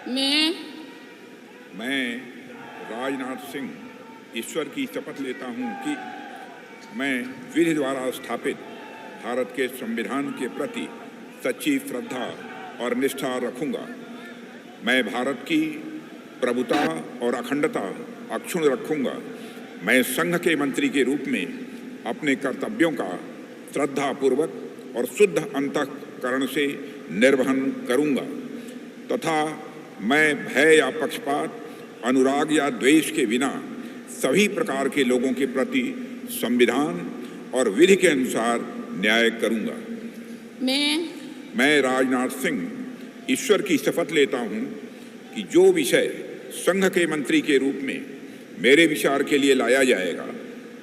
मैं राजनाथ सिंह ईश्वर की शपथ लेता हूं कि मैं विधि द्वारा स्थापित भारत के संविधान के प्रति सच्ची श्रद्धा और निष्ठा रखूंगा। मैं भारत की प्रभुता और अखंडता अक्षुण्ण रखूंगा। मैं संघ के मंत्री के रूप में अपने कर्तव्यों का श्रद्धापूर्वक और शुद्ध अंतःकरण से निर्वहन करूंगा तथा मैं भय या पक्षपात, अनुराग या द्वेष के बिना सभी प्रकार के लोगों के प्रति संविधान और विधि के अनुसार न्याय करूंगा। मैं राजनाथ सिंह ईश्वर की शपथ लेता हूं कि जो विषय संघ के मंत्री के रूप में मेरे विचार के लिए लाया जाएगा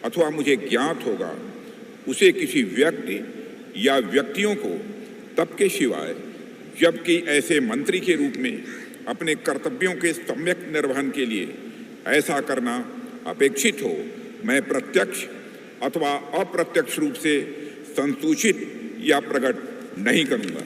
अथवा मुझे ज्ञात होगा, उसे किसी व्यक्ति या व्यक्तियों को तब के सिवाय जबकि ऐसे मंत्री के रूप में अपने कर्तव्यों के सम्यक निर्वहन के लिए ऐसा करना अपेक्षित हो, मैं प्रत्यक्ष अथवा अप्रत्यक्ष रूप से संसूचित या प्रकट नहीं करूंगा।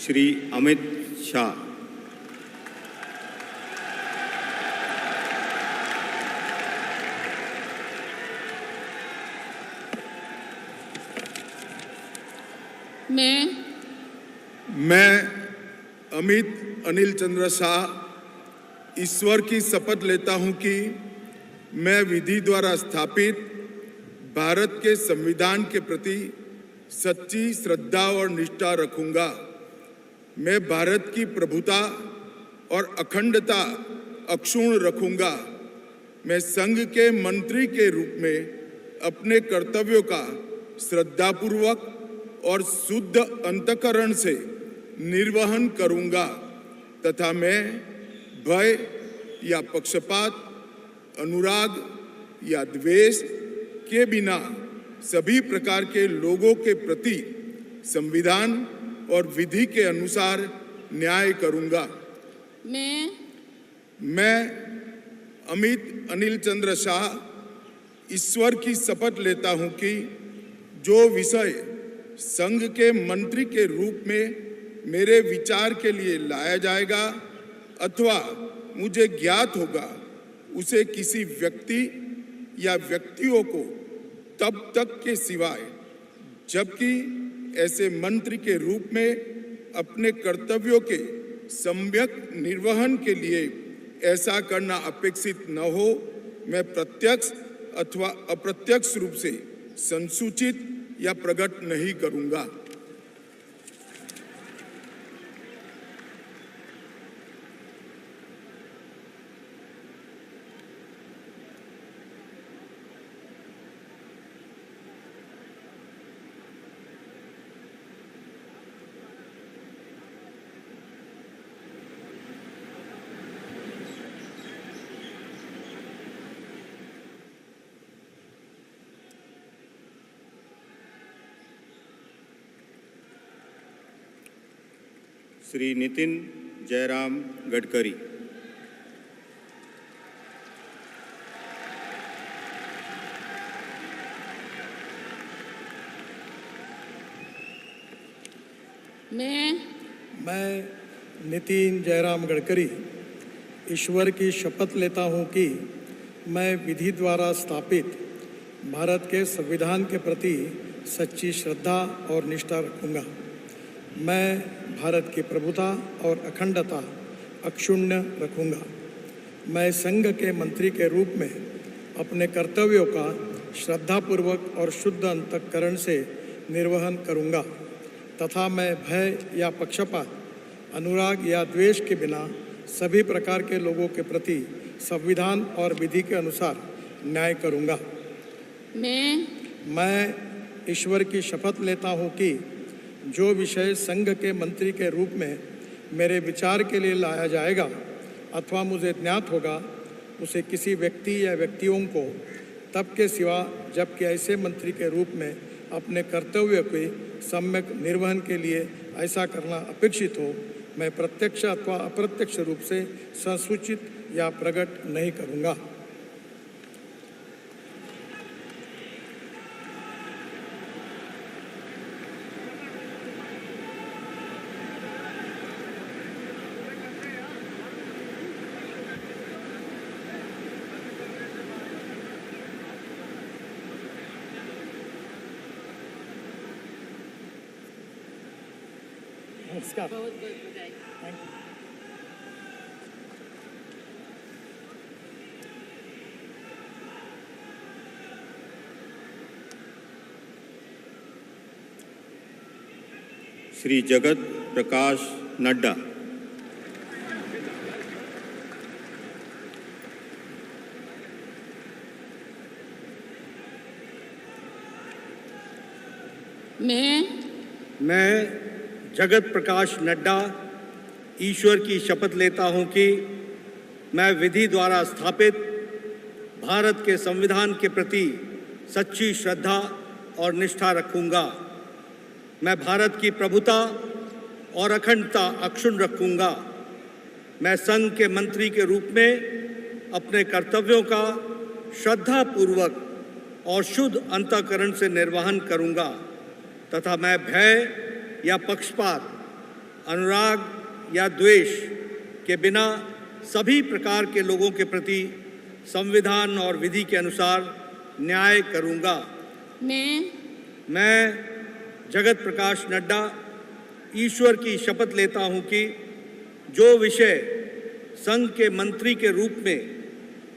श्री अमित शाह। मैं अमित अनिल चंद्र शाह ईश्वर की शपथ लेता हूं कि मैं विधि द्वारा स्थापित भारत के संविधान के प्रति सच्ची श्रद्धा और निष्ठा रखूंगा। मैं भारत की प्रभुता और अखंडता अक्षुण्ण रखूंगा। मैं संघ के मंत्री के रूप में अपने कर्तव्यों का श्रद्धापूर्वक और शुद्ध अंतःकरण से निर्वहन करूंगा तथा मैं भय या पक्षपात, अनुराग या द्वेष के बिना सभी प्रकार के लोगों के प्रति संविधान और विधि के अनुसार न्याय करूंगा। मैं अमित अनिल चंद्र शाह ईश्वर की शपथ लेता हूं कि जो विषय संघ के मंत्री के रूप में मेरे विचार के लिए लाया जाएगा अथवा मुझे ज्ञात होगा, उसे किसी व्यक्ति या व्यक्तियों को तब तक के सिवाय जबकि ऐसे मंत्री के रूप में अपने कर्तव्यों के सम्यक निर्वहन के लिए ऐसा करना अपेक्षित न हो, मैं प्रत्यक्ष अथवा अप्रत्यक्ष रूप से संसूचित या प्रकट नहीं करूंगा। श्री नितिन जयराम गडकरी। मैं नितिन जयराम गडकरी ईश्वर की शपथ लेता हूं कि मैं विधि द्वारा स्थापित भारत के संविधान के प्रति सच्ची श्रद्धा और निष्ठा रखूंगा। मैं भारत की प्रभुता और अखंडता अक्षुण्ण रखूंगा। मैं संघ के मंत्री के रूप में अपने कर्तव्यों का श्रद्धापूर्वक और शुद्ध अंतःकरण से निर्वहन करूंगा तथा मैं भय या पक्षपात, अनुराग या द्वेष के बिना सभी प्रकार के लोगों के प्रति संविधान और विधि के अनुसार न्याय करूँगा। मैं ईश्वर की शपथ लेता हूँ कि जो विषय संघ के मंत्री के रूप में मेरे विचार के लिए लाया जाएगा अथवा मुझे ज्ञात होगा, उसे किसी व्यक्ति या व्यक्तियों को तब के सिवा जबकि ऐसे मंत्री के रूप में अपने कर्तव्य के सम्यक निर्वहन के लिए ऐसा करना अपेक्षित हो, मैं प्रत्यक्ष अथवा अप्रत्यक्ष रूप से संसूचित या प्रकट नहीं करूँगा। नमस्कार। बहुत बहुत बधाई। Thank you. श्री जगत प्रकाश नड्डा। मैं जगत प्रकाश नड्डा ईश्वर की शपथ लेता हूं कि मैं विधि द्वारा स्थापित भारत के संविधान के प्रति सच्ची श्रद्धा और निष्ठा रखूंगा। मैं भारत की प्रभुता और अखंडता अक्षुण्ण रखूंगा। मैं संघ के मंत्री के रूप में अपने कर्तव्यों का श्रद्धापूर्वक और शुद्ध अंतःकरण से निर्वहन करूंगा तथा मैं भय या पक्षपात, अनुराग या द्वेष के बिना सभी प्रकार के लोगों के प्रति संविधान और विधि के अनुसार न्याय करूंगा। मैं जगत प्रकाश नड्डा ईश्वर की शपथ लेता हूं कि जो विषय संघ के मंत्री के रूप में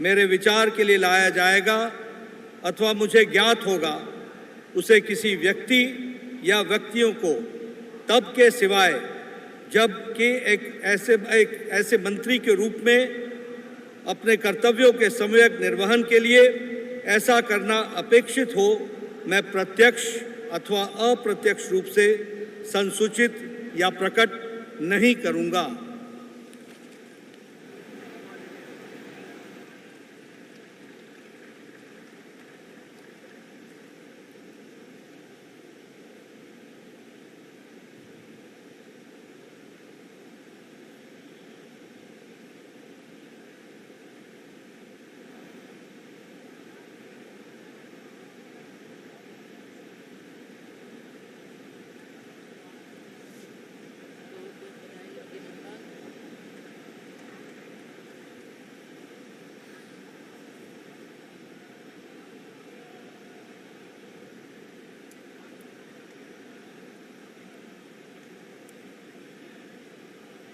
मेरे विचार के लिए लाया जाएगा अथवा मुझे ज्ञात होगा, उसे किसी व्यक्ति या व्यक्तियों को तब के सिवाय जबकि एक ऐसे मंत्री के रूप में अपने कर्तव्यों के सम्यक निर्वहन के लिए ऐसा करना अपेक्षित हो, मैं प्रत्यक्ष अथवा अप्रत्यक्ष रूप से संसूचित या प्रकट नहीं करूंगा।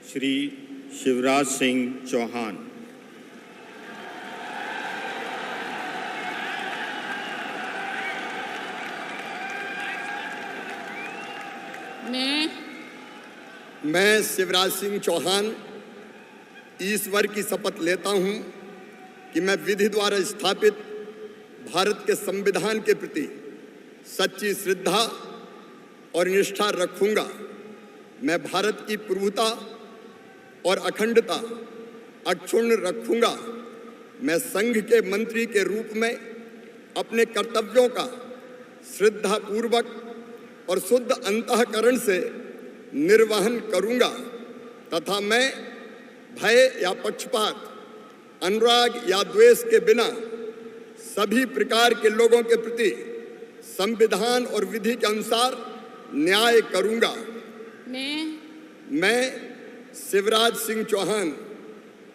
श्री शिवराज सिंह चौहान। मैं शिवराज सिंह चौहान ईश्वर की शपथ लेता हूं कि मैं विधि द्वारा स्थापित भारत के संविधान के प्रति सच्ची श्रद्धा और निष्ठा रखूंगा। मैं भारत की प्रभुता और अखंडता अक्षुण्ण रखूंगा। मैं संघ के मंत्री के रूप में अपने कर्तव्यों का श्रद्धापूर्वक और शुद्ध अंतःकरण से निर्वहन करूंगा तथा मैं भय या पक्षपात, अनुराग या द्वेष के बिना सभी प्रकार के लोगों के प्रति संविधान और विधि के अनुसार न्याय करूंगा। मैं शिवराज सिंह चौहान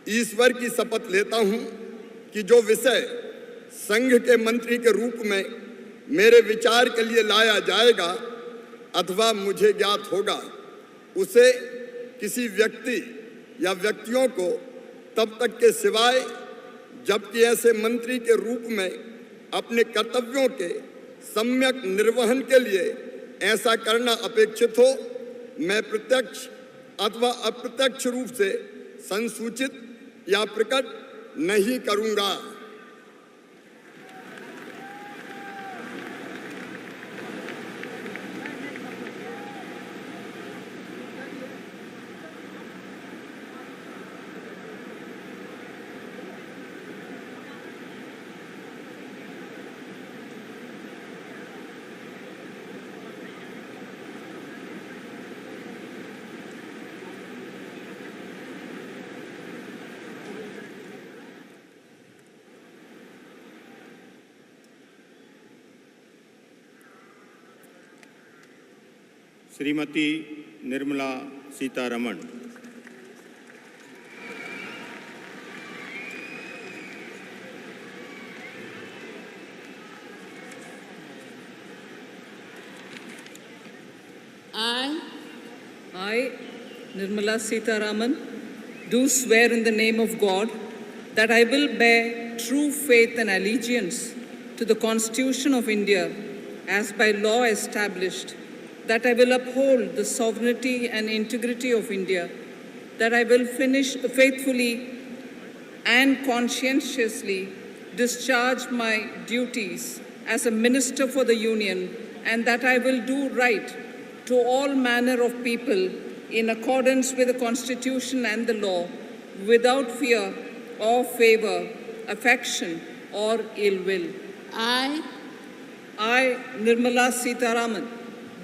ईश्वर की शपथ लेता हूं कि जो विषय संघ के मंत्री के रूप में मेरे विचार के लिए लाया जाएगा अथवा मुझे ज्ञात होगा, उसे किसी व्यक्ति या व्यक्तियों को तब तक के सिवाय जबकि ऐसे मंत्री के रूप में अपने कर्तव्यों के सम्यक निर्वहन के लिए ऐसा करना अपेक्षित हो, मैं प्रत्यक्ष अथवा अप्रत्यक्ष रूप से संसूचित या प्रकट नहीं करूंगा। Shrimati Nirmala Sitharaman. I, Nirmala Sitharaman, do swear in the name of God that I will bear true faith and allegiance to the Constitution of India as by law established, that I will uphold the sovereignty and integrity of India, that I will faithfully and conscientiously discharge my duties as a Minister for the Union, and that I will do right to all manner of people in accordance with the Constitution and the law, without fear or favor, affection or ill will. I, Nirmala Sitharaman,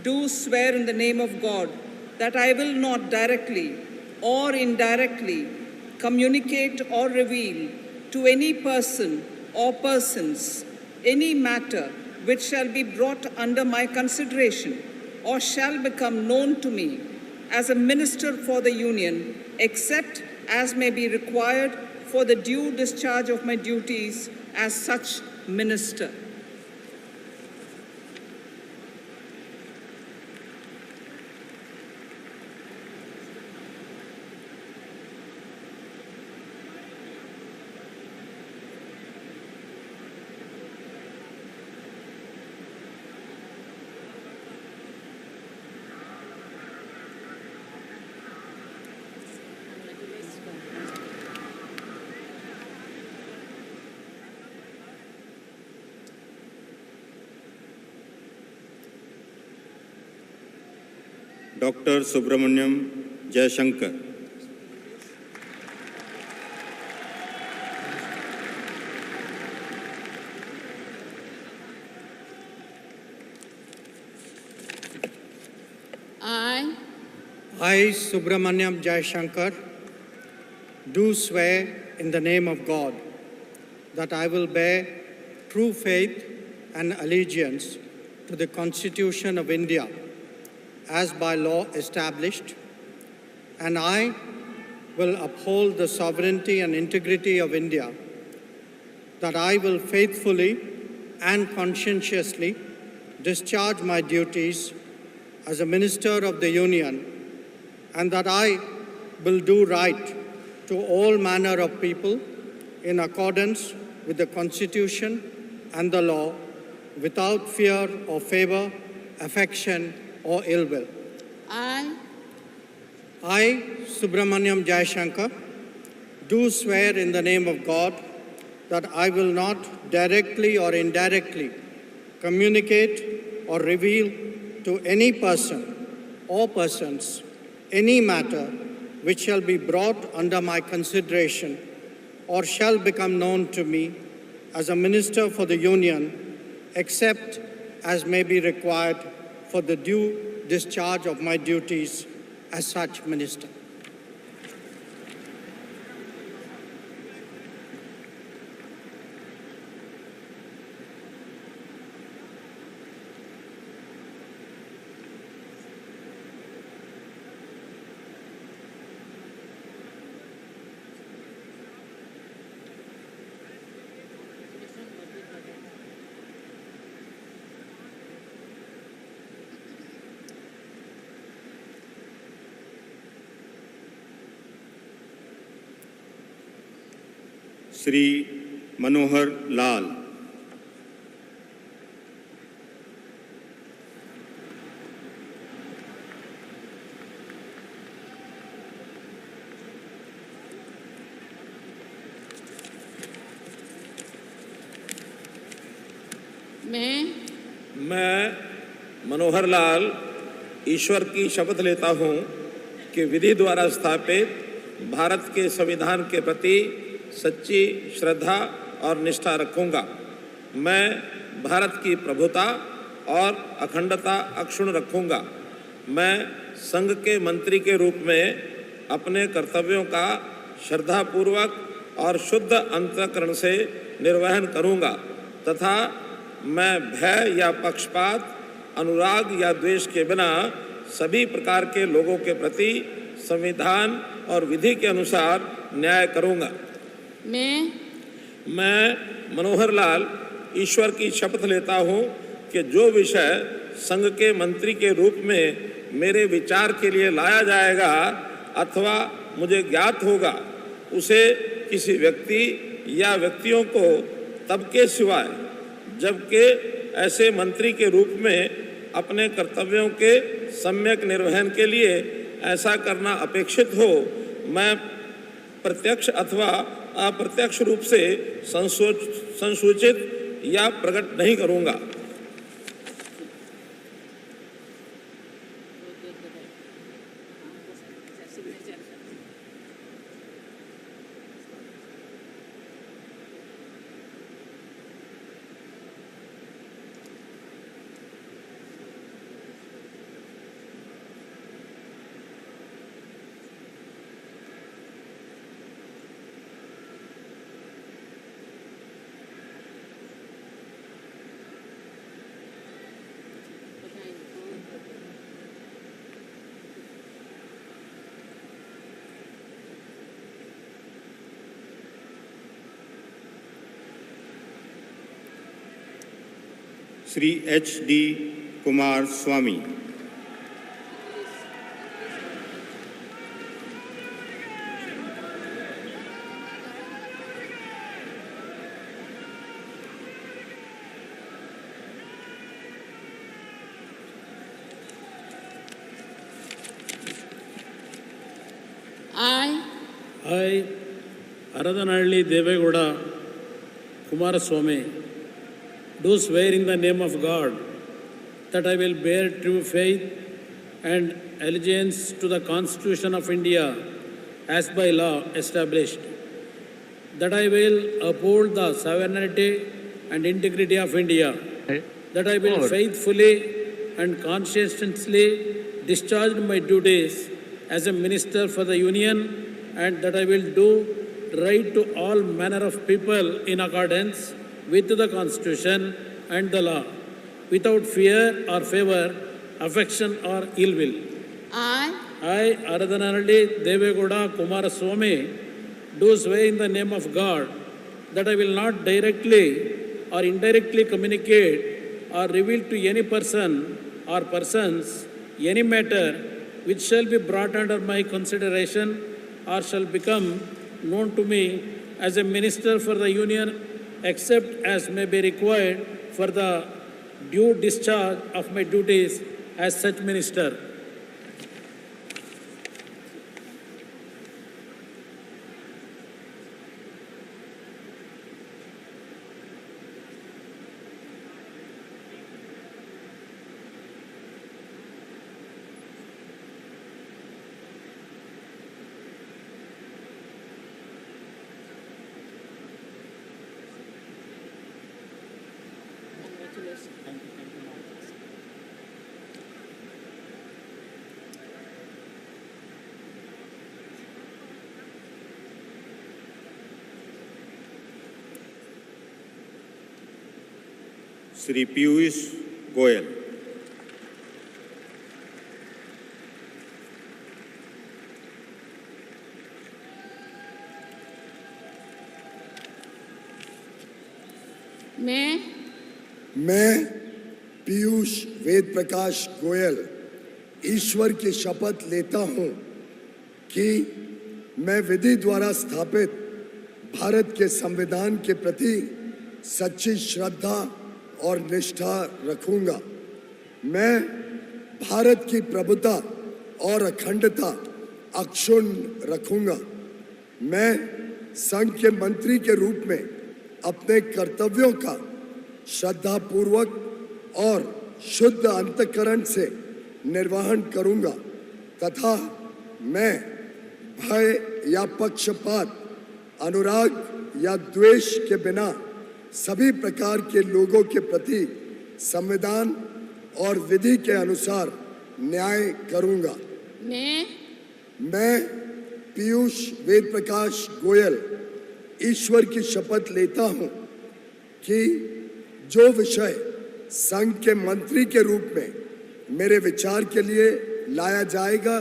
do swear in the name of God that I will not directly or indirectly communicate or reveal to any person or persons any matter which shall be brought under my consideration or shall become known to me as a Minister for the Union, except as may be required for the due discharge of my duties as such Minister. Doctor Subramaniam Jayashankar. I, Subramaniam Jayashankar, do swear in the name of God that I will bear true faith and allegiance to the Constitution of India as by law established, and I will uphold the sovereignty and integrity of India, that I will faithfully and conscientiously discharge my duties as a Minister of the Union, and that I will do right to all manner of people in accordance with the Constitution and the law, without fear or favor, affection or ill will. I, Subramaniam Jayashankar, do swear in the name of God that I will not directly or indirectly communicate or reveal to any person or persons any matter which shall be brought under my consideration or shall become known to me as a Minister for the Union, except as may be required for the due discharge of my duties as such Minister. Shri Manohar Lal. मैं मनोहर लाल ईश्वर की शपथ लेता हूँ कि विधि द्वारा स्थापित भारत के संविधान के प्रति सच्ची श्रद्धा और निष्ठा रखूँगा। मैं भारत की प्रभुता और अखंडता अक्षुण्ण रखूँगा। मैं संघ के मंत्री के रूप में अपने कर्तव्यों का श्रद्धापूर्वक और शुद्ध अंतःकरण से निर्वहन करूँगा तथा मैं भय या पक्षपात, अनुराग या द्वेष के बिना सभी प्रकार के लोगों के प्रति संविधान और विधि के अनुसार न्याय करूंगा। मैं मनोहर लाल ईश्वर की शपथ लेता हूं कि जो विषय संघ के मंत्री के रूप में मेरे विचार के लिए लाया जाएगा अथवा मुझे ज्ञात होगा, उसे किसी व्यक्ति या व्यक्तियों को तब के सिवाय जबकि ऐसे मंत्री के रूप में अपने कर्तव्यों के सम्यक निर्वहन के लिए ऐसा करना अपेक्षित हो, मैं प्रत्यक्ष अथवा अप्रत्यक्ष रूप से संसूचित या प्रकट नहीं करूंगा। Shri HD Kumar Swami. I, Aradanalli Devegowda Kumaraswamy, do swear in the name of God that I will bear true faith and allegiance to the Constitution of India as by law established, that I will uphold the sovereignty and integrity of India, that I will faithfully and conscientiously discharge my duties as a minister for the Union, and that I will do right to all manner of people in accordance with the Constitution and the law, without fear or favor, affection or ill will. I, Aradanalli Devegowda Kumaraswamy, do swear in the name of God that I will not directly or indirectly communicate or reveal to any person or persons any matter which shall be brought under my consideration or shall become known to me as a minister for the Union, except as may be required for the due discharge of my duties as such minister. Shri Piyush Goyal. मैं पीयूष वेद प्रकाश गोयल ईश्वर की शपथ लेता हूं कि मैं विधि द्वारा स्थापित भारत के संविधान के प्रति सच्ची श्रद्धा और निष्ठा रखूंगा। मैं भारत की प्रभुता और अखंडता अक्षुण्ण रखूंगा। मैं संघ के मंत्री के रूप में अपने कर्तव्यों का श्रद्धापूर्वक और शुद्ध अंतःकरण से निर्वहन करूंगा तथा मैं भय या पक्षपात, अनुराग या द्वेष के बिना सभी प्रकार के लोगों के प्रति संविधान और विधि के अनुसार न्याय करूंगा। मैं पीयूष वेद प्रकाश गोयल ईश्वर की शपथ लेता हूं कि जो विषय संघ के मंत्री के रूप में मेरे विचार के लिए लाया जाएगा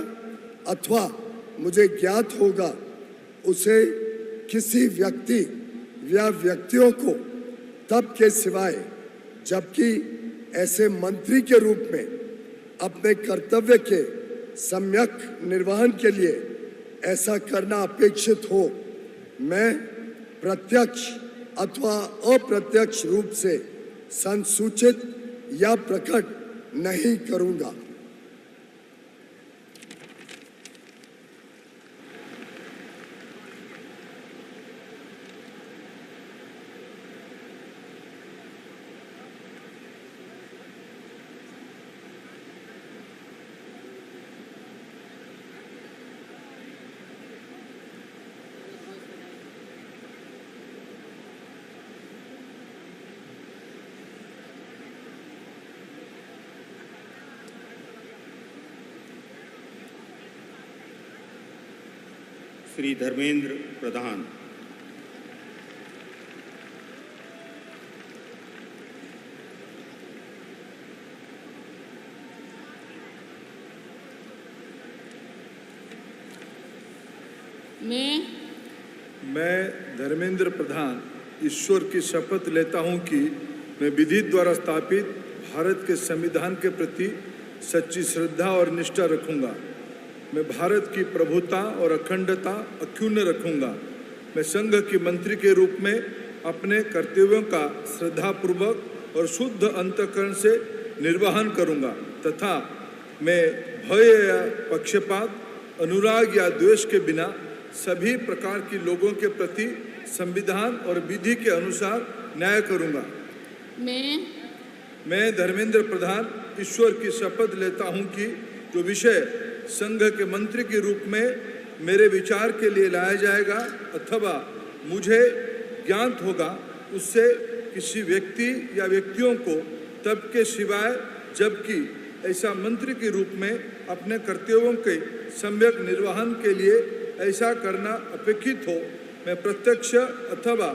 अथवा मुझे ज्ञात होगा उसे किसी व्यक्ति या व्यक्तियों को तब के सिवाय जबकि ऐसे मंत्री के रूप में अपने कर्तव्य के सम्यक निर्वहन के लिए ऐसा करना अपेक्षित हो, मैं प्रत्यक्ष अथवा अप्रत्यक्ष रूप से संसूचित या प्रकट नहीं करूंगा। श्री धर्मेंद्र प्रधान। मैं धर्मेंद्र प्रधान ईश्वर की शपथ लेता हूं कि मैं विधि द्वारा स्थापित भारत के संविधान के प्रति सच्ची श्रद्धा और निष्ठा रखूंगा। मैं भारत की प्रभुता और अखंडता अक्षुण्ण रखूंगा। मैं संघ के मंत्री के रूप में अपने कर्तव्यों का श्रद्धापूर्वक और शुद्ध अंतःकरण से निर्वहन करूंगा तथा मैं भय या पक्षपात, अनुराग या द्वेष के बिना सभी प्रकार के लोगों के प्रति संविधान और विधि के अनुसार न्याय करूंगा। मैं धर्मेंद्र प्रधान ईश्वर की शपथ लेता हूं कि जो विषय संघ के मंत्री के रूप में मेरे विचार के लिए लाया जाएगा अथवा मुझे ज्ञात होगा उससे किसी व्यक्ति या व्यक्तियों को तब के सिवाय जबकि ऐसा मंत्री के रूप में अपने कर्तव्यों के सम्यक निर्वहन के लिए ऐसा करना अपेक्षित हो, मैं प्रत्यक्ष अथवा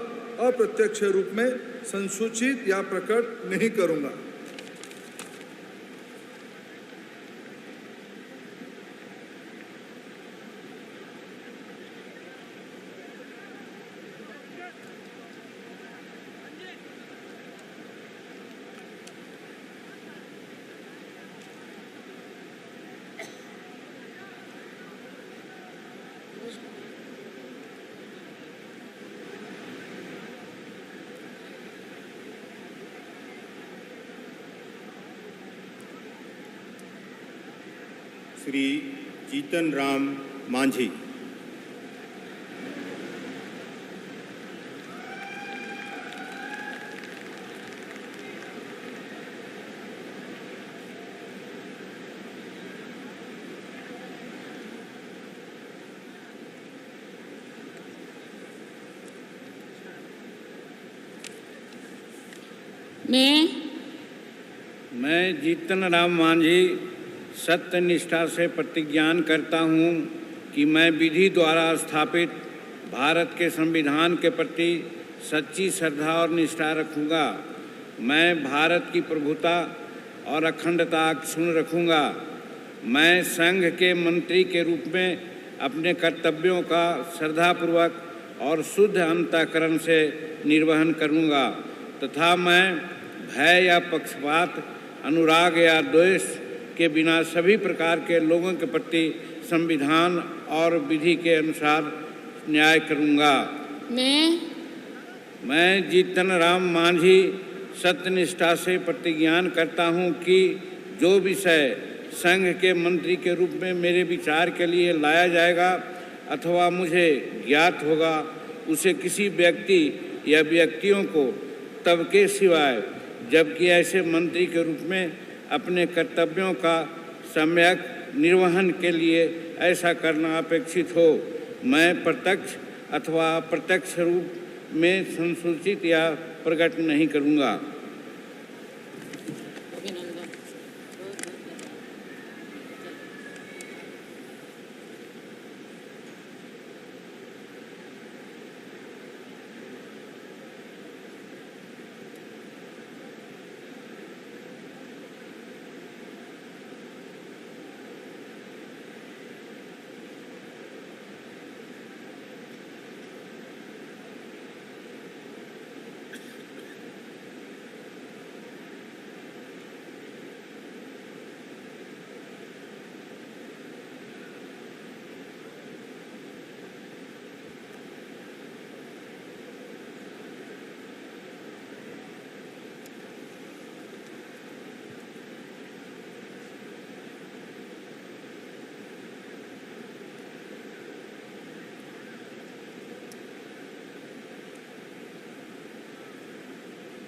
अप्रत्यक्ष रूप में संसूचित या प्रकट नहीं करूंगा। श्री जीतन राम मांझी। मैं जीतन राम मांझी सत्य निष्ठा से प्रतिज्ञान करता हूँ कि मैं विधि द्वारा स्थापित भारत के संविधान के प्रति सच्ची श्रद्धा और निष्ठा रखूँगा। मैं भारत की प्रभुता और अखंडता अक्षुण्ण रखूँगा। मैं संघ के मंत्री के रूप में अपने कर्तव्यों का श्रद्धापूर्वक और शुद्ध अंतःकरण से निर्वहन करूँगा तथा मैं भय या पक्षपात, अनुराग या द्वेष के बिना सभी प्रकार के लोगों के प्रति संविधान और विधि के अनुसार न्याय करूंगा। मैं जीतन राम मांझी सत्यनिष्ठा से प्रतिज्ञान करता हूं कि जो विषय संघ के मंत्री के रूप में मेरे विचार के लिए लाया जाएगा अथवा मुझे ज्ञात होगा उसे किसी व्यक्ति या व्यक्तियों को तब के सिवाय जबकि ऐसे मंत्री के रूप में अपने कर्तव्यों का सम्यक निर्वहन के लिए ऐसा करना अपेक्षित हो, मैं प्रत्यक्ष अथवा अप्रत्यक्ष रूप में संसूचित या प्रकट नहीं करूँगा।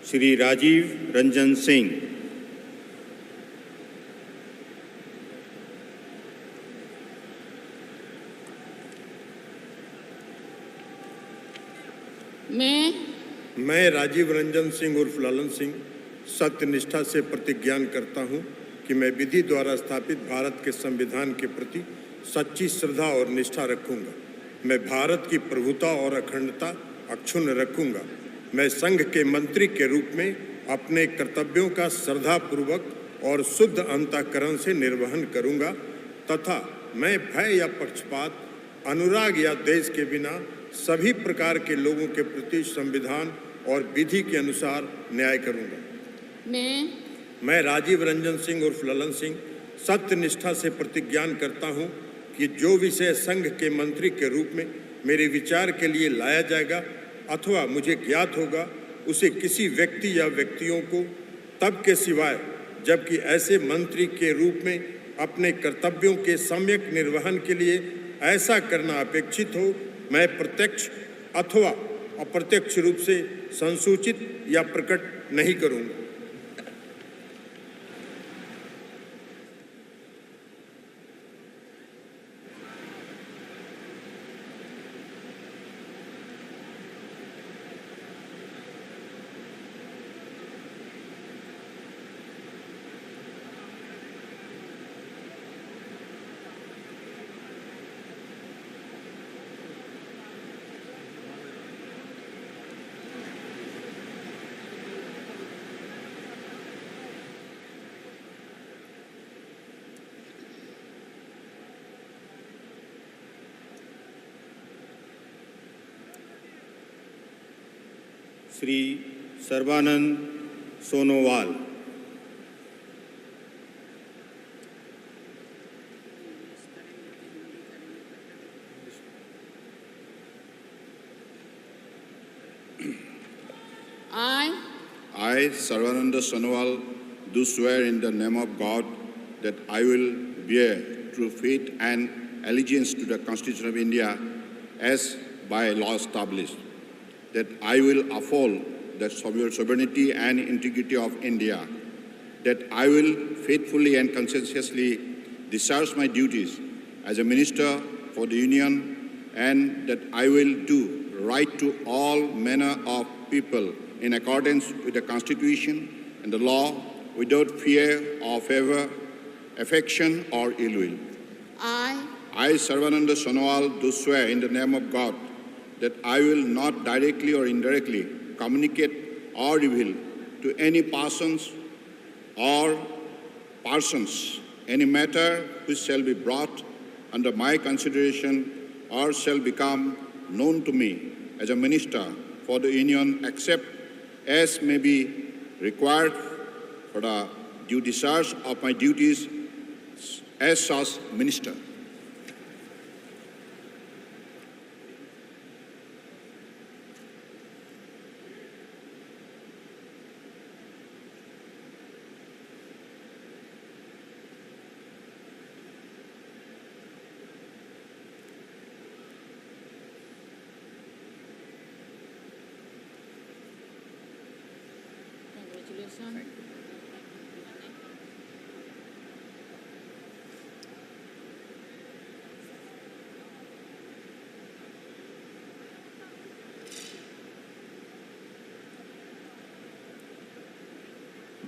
श्री राजीव रंजन सिंह। मैं राजीव रंजन सिंह उर्फ ललन सिंह सत्यनिष्ठा से प्रतिज्ञान करता हूं कि मैं विधि द्वारा स्थापित भारत के संविधान के प्रति सच्ची श्रद्धा और निष्ठा रखूंगा। मैं भारत की प्रभुता और अखंडता अक्षुण्ण रखूंगा। मैं संघ के मंत्री के रूप में अपने कर्तव्यों का श्रद्धापूर्वक और शुद्ध अंतःकरण से निर्वहन करूंगा तथा मैं भय या पक्षपात, अनुराग या देश के बिना सभी प्रकार के लोगों के प्रति संविधान और विधि के अनुसार न्याय करूंगा। मैं राजीव रंजन सिंह उर्फ ललन सिंह सत्यनिष्ठा से प्रतिज्ञान करता हूं कि जो विषय संघ के मंत्री के रूप में मेरे विचार के लिए लाया जाएगा अथवा मुझे ज्ञात होगा, उसे किसी व्यक्ति या व्यक्तियों को तब के सिवाय जबकि ऐसे मंत्री के रूप में अपने कर्तव्यों के सम्यक निर्वहन के लिए ऐसा करना अपेक्षित हो, मैं प्रत्यक्ष अथवा अप्रत्यक्ष रूप से संसूचित या प्रकट नहीं करूंगा। Shri Sarbananda Sonowal. I, Sarvananda Sonowal, do swear in the name of God that I will bear true faith and allegiance to the Constitution of India as by law established, that I will uphold the sovereignty and integrity of India, that I will faithfully and conscientiously discharge my duties as a minister for the Union, and that I will do right to all manner of people in accordance with the Constitution and the law, without fear or favor, affection or ill will. I, Sarvananda Sonowal, do swear in the name of God that I will not directly or indirectly communicate or reveal to any persons or persons any matter which shall be brought under my consideration or shall become known to me as a minister for the Union, except as may be required for the due discharge of my duties as such minister.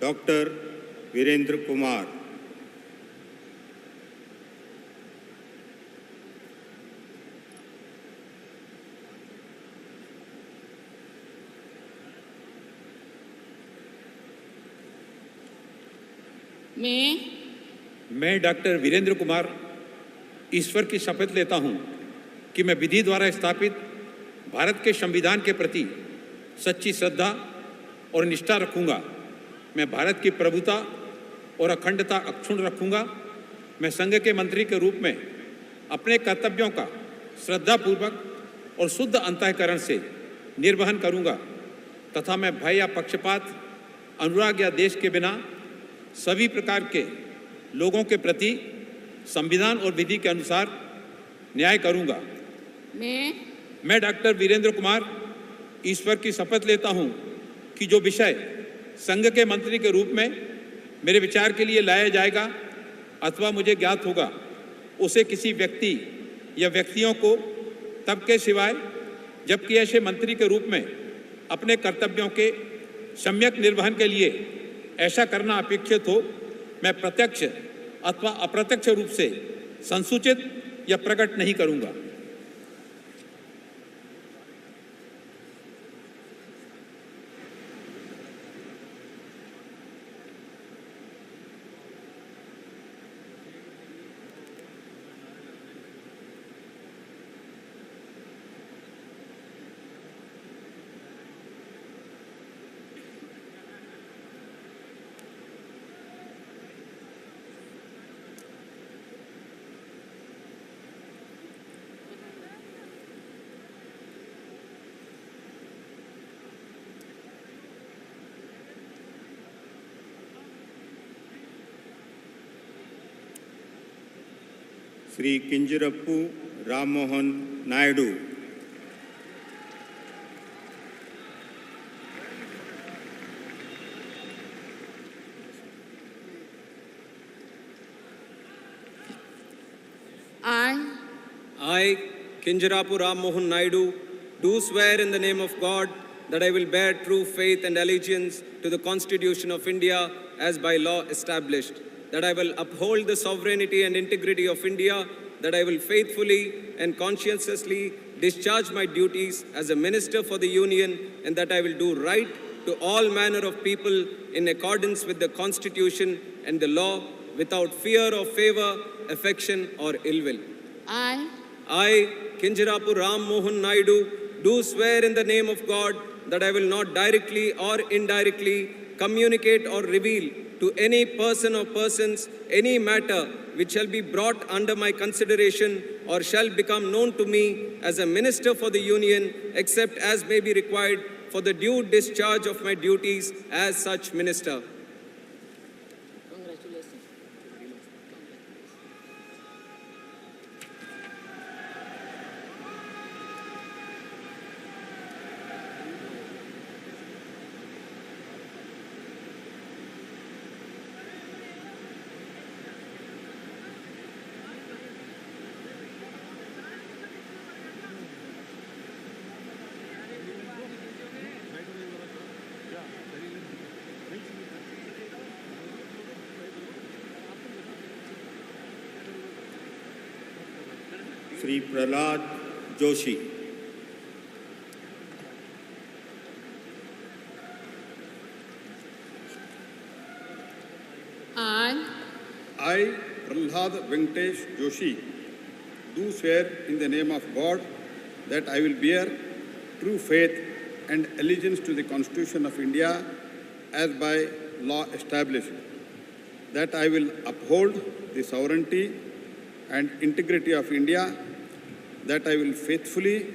Doctor Virendra Kumar. मैं doctor Virendra Kumar ईश्वर की शपथ लेता हूं कि मैं विधि द्वारा स्थापित भारत के संविधान के प्रति सच्ची श्रद्धा और निष्ठा रखूंगा। मैं भारत की प्रभुता और अखंडता अक्षुण्ण रखूंगा। मैं संघ के मंत्री के रूप में अपने कर्तव्यों का श्रद्धापूर्वक और शुद्ध अंतःकरण से निर्वहन करूंगा तथा मैं भय या पक्षपात, अनुराग या देश के बिना सभी प्रकार के लोगों के प्रति संविधान और विधि के अनुसार न्याय करूंगा। मैं डॉक्टर वीरेंद्र कुमार ईश्वर की शपथ लेता हूं कि जो विषय संघ के मंत्री के रूप में मेरे विचार के लिए लाया जाएगा अथवा मुझे ज्ञात होगा, उसे किसी व्यक्ति या व्यक्तियों को तब के सिवाय जबकि ऐसे मंत्री के रूप में अपने कर्तव्यों के सम्यक निर्वहन के लिए ऐसा करना अपेक्षित हो, मैं प्रत्यक्ष अथवा अप्रत्यक्ष रूप से संसूचित या प्रकट नहीं करूंगा। Shri किंजरप्पू Ram Mohan Naidu, I, Kinjarapu Ram Mohan Naidu, do swear in the name of God that I will bear true faith and allegiance to the Constitution of India as by law established, that I will uphold the sovereignty and integrity of India, that I will faithfully and conscientiously discharge my duties as a Minister for the Union, and that I will do right to all manner of people in accordance with the Constitution and the law, without fear or favor, affection or ill will. I, Kinjarapu Ram Mohan Naidu, do swear in the name of God that I will not directly or indirectly communicate or reveal to any person or persons any matter which shall be brought under my consideration or shall become known to me as a Minister for the Union, except as may be required for the due discharge of my duties as such Minister. Shri Prahlad Joshi, I, Prahlad Venkatesh Joshi, do swear in the name of God that I will bear true faith and allegiance to the Constitution of India as by law established, that I will uphold the sovereignty and integrity of India, that I will faithfully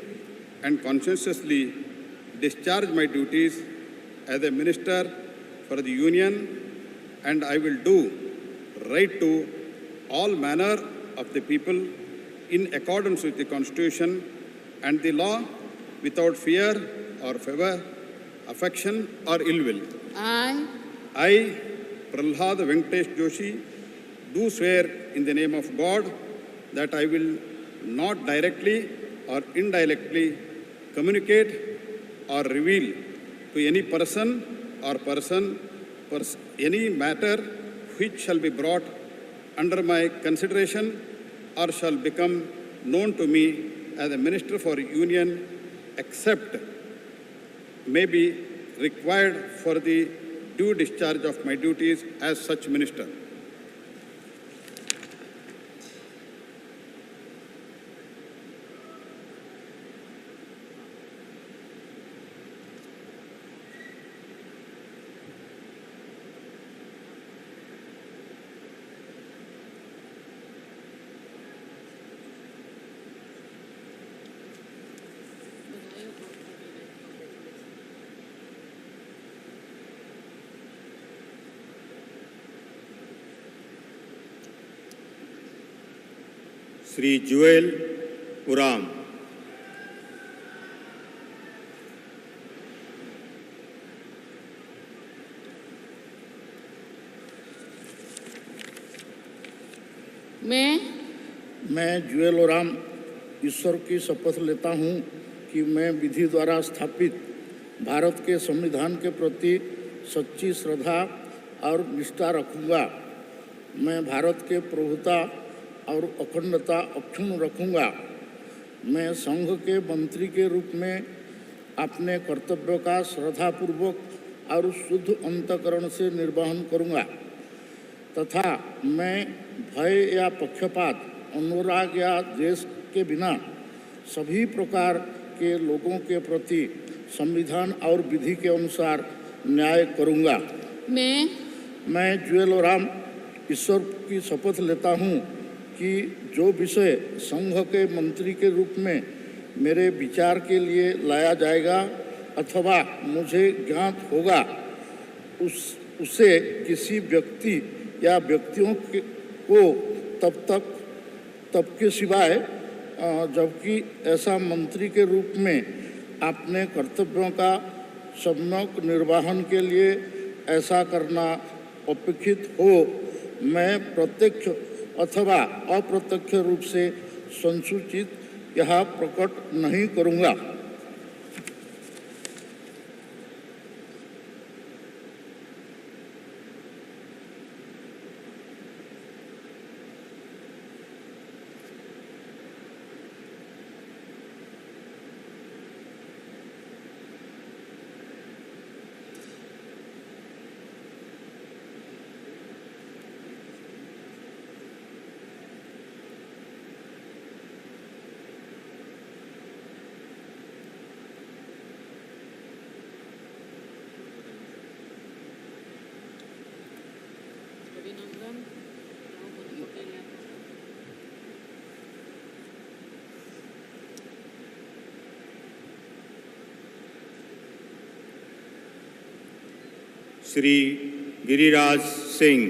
and conscientiously discharge my duties as a Minister for the Union, and I will do right to all manner of the people in accordance with the Constitution and the law, without fear or favor, affection or ill will. I, Prahlad Venkatesh Joshi, do swear in the name of God that I will not directly or indirectly communicate or reveal to any person or any matter which shall be brought under my consideration or shall become known to me as a Minister for Union, except may be required for the due discharge of my duties as such Minister. Shri जुएल उराम, मैं जुएल ओराम ईश्वर की शपथ लेता हूँ कि मैं विधि द्वारा स्थापित भारत के संविधान के प्रति सच्ची श्रद्धा और निष्ठा रखूँगा। मैं भारत के प्रभुता और अखंडता अक्षुण्ण रखूँगा। मैं संघ के मंत्री के रूप में अपने कर्तव्यों का श्रद्धापूर्वक और शुद्ध अंतःकरण से निर्वहन करूँगा तथा मैं भय या पक्षपात, अनुराग या द्वेष के बिना सभी प्रकार के लोगों के प्रति संविधान और विधि के अनुसार न्याय करूँगा। मैं जुएल ओराम ईश्वर की शपथ लेता हूँ कि जो विषय संघ के मंत्री के रूप में मेरे विचार के लिए लाया जाएगा अथवा मुझे ज्ञात होगा उसे किसी व्यक्ति या व्यक्तियों को तब के सिवाय जबकि ऐसा मंत्री के रूप में अपने कर्तव्यों का सम्यक निर्वहन के लिए ऐसा करना अपेक्षित हो, मैं प्रत्यक्ष अथवा अप्रत्यक्ष रूप से संसूचित यह प्रकट नहीं करूँगा। श्री गिरिराज सिंह।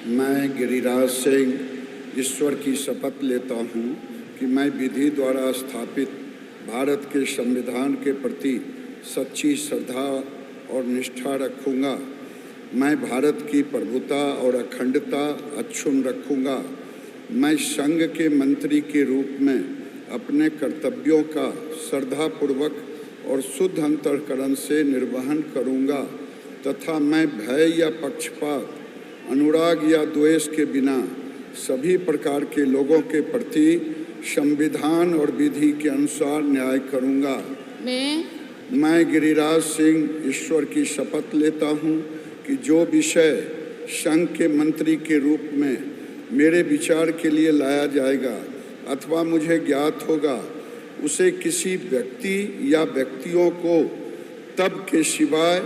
मैं गिरिराज सिंह ईश्वर की शपथ लेता हूँ कि मैं विधि द्वारा स्थापित भारत के संविधान के प्रति सच्ची श्रद्धा और निष्ठा रखूँगा। मैं भारत की प्रभुता और अखंडता अक्षुण्ण रखूँगा। मैं संघ के मंत्री के रूप में अपने कर्तव्यों का श्रद्धापूर्वक और शुद्ध अंतःकरण से निर्वहन करूँगा तथा मैं भय या पक्षपात, अनुराग या द्वेष के बिना सभी प्रकार के लोगों के प्रति संविधान और विधि के अनुसार न्याय करूँगा। मैं गिरिराज सिंह ईश्वर की शपथ लेता हूँ कि जो विषय संघ के मंत्री के रूप में मेरे विचार के लिए लाया जाएगा अथवा मुझे ज्ञात होगा उसे किसी व्यक्ति या व्यक्तियों को तब के सिवाय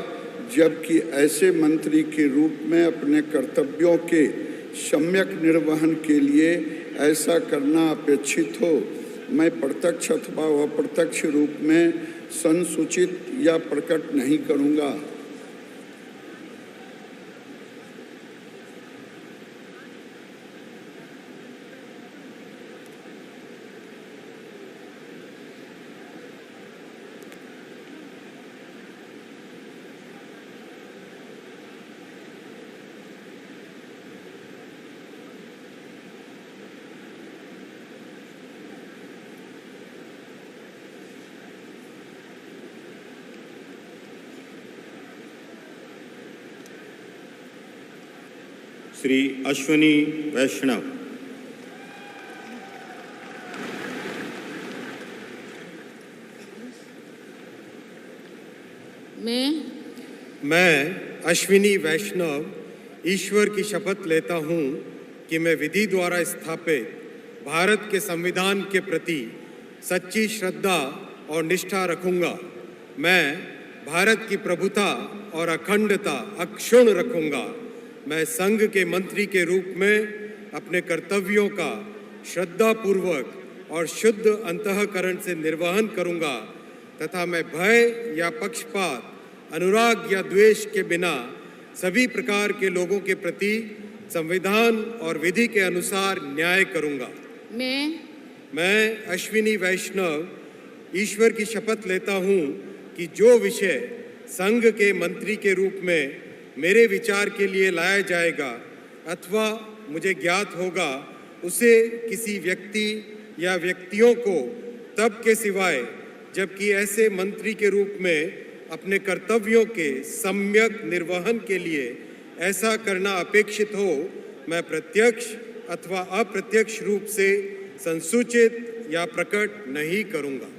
जबकि ऐसे मंत्री के रूप में अपने कर्तव्यों के सम्यक निर्वहन के लिए ऐसा करना अपेक्षित हो, मैं प्रत्यक्ष अथवा अप्रत्यक्ष रूप में संसूचित या प्रकट नहीं करूँगा। श्री अश्विनी वैष्णव। मैं अश्विनी वैष्णव ईश्वर की शपथ लेता हूँ कि मैं विधि द्वारा स्थापित भारत के संविधान के प्रति सच्ची श्रद्धा और निष्ठा रखूँगा। मैं भारत की प्रभुता और अखंडता अक्षुण्ण रखूँगा। मैं संघ के मंत्री के रूप में अपने कर्तव्यों का श्रद्धापूर्वक और शुद्ध अंतःकरण से निर्वहन करूँगा तथा मैं भय या पक्षपात, अनुराग या द्वेष के बिना सभी प्रकार के लोगों के प्रति संविधान और विधि के अनुसार न्याय करूँगा। मैं अश्विनी वैष्णव ईश्वर की शपथ लेता हूँ कि जो विषय संघ के मंत्री के रूप में मेरे विचार के लिए लाया जाएगा अथवा मुझे ज्ञात होगा, उसे किसी व्यक्ति या व्यक्तियों को तब के सिवाय जबकि ऐसे मंत्री के रूप में अपने कर्तव्यों के सम्यक निर्वहन के लिए ऐसा करना अपेक्षित हो, मैं प्रत्यक्ष अथवा अप्रत्यक्ष रूप से संसूचित या प्रकट नहीं करूँगा।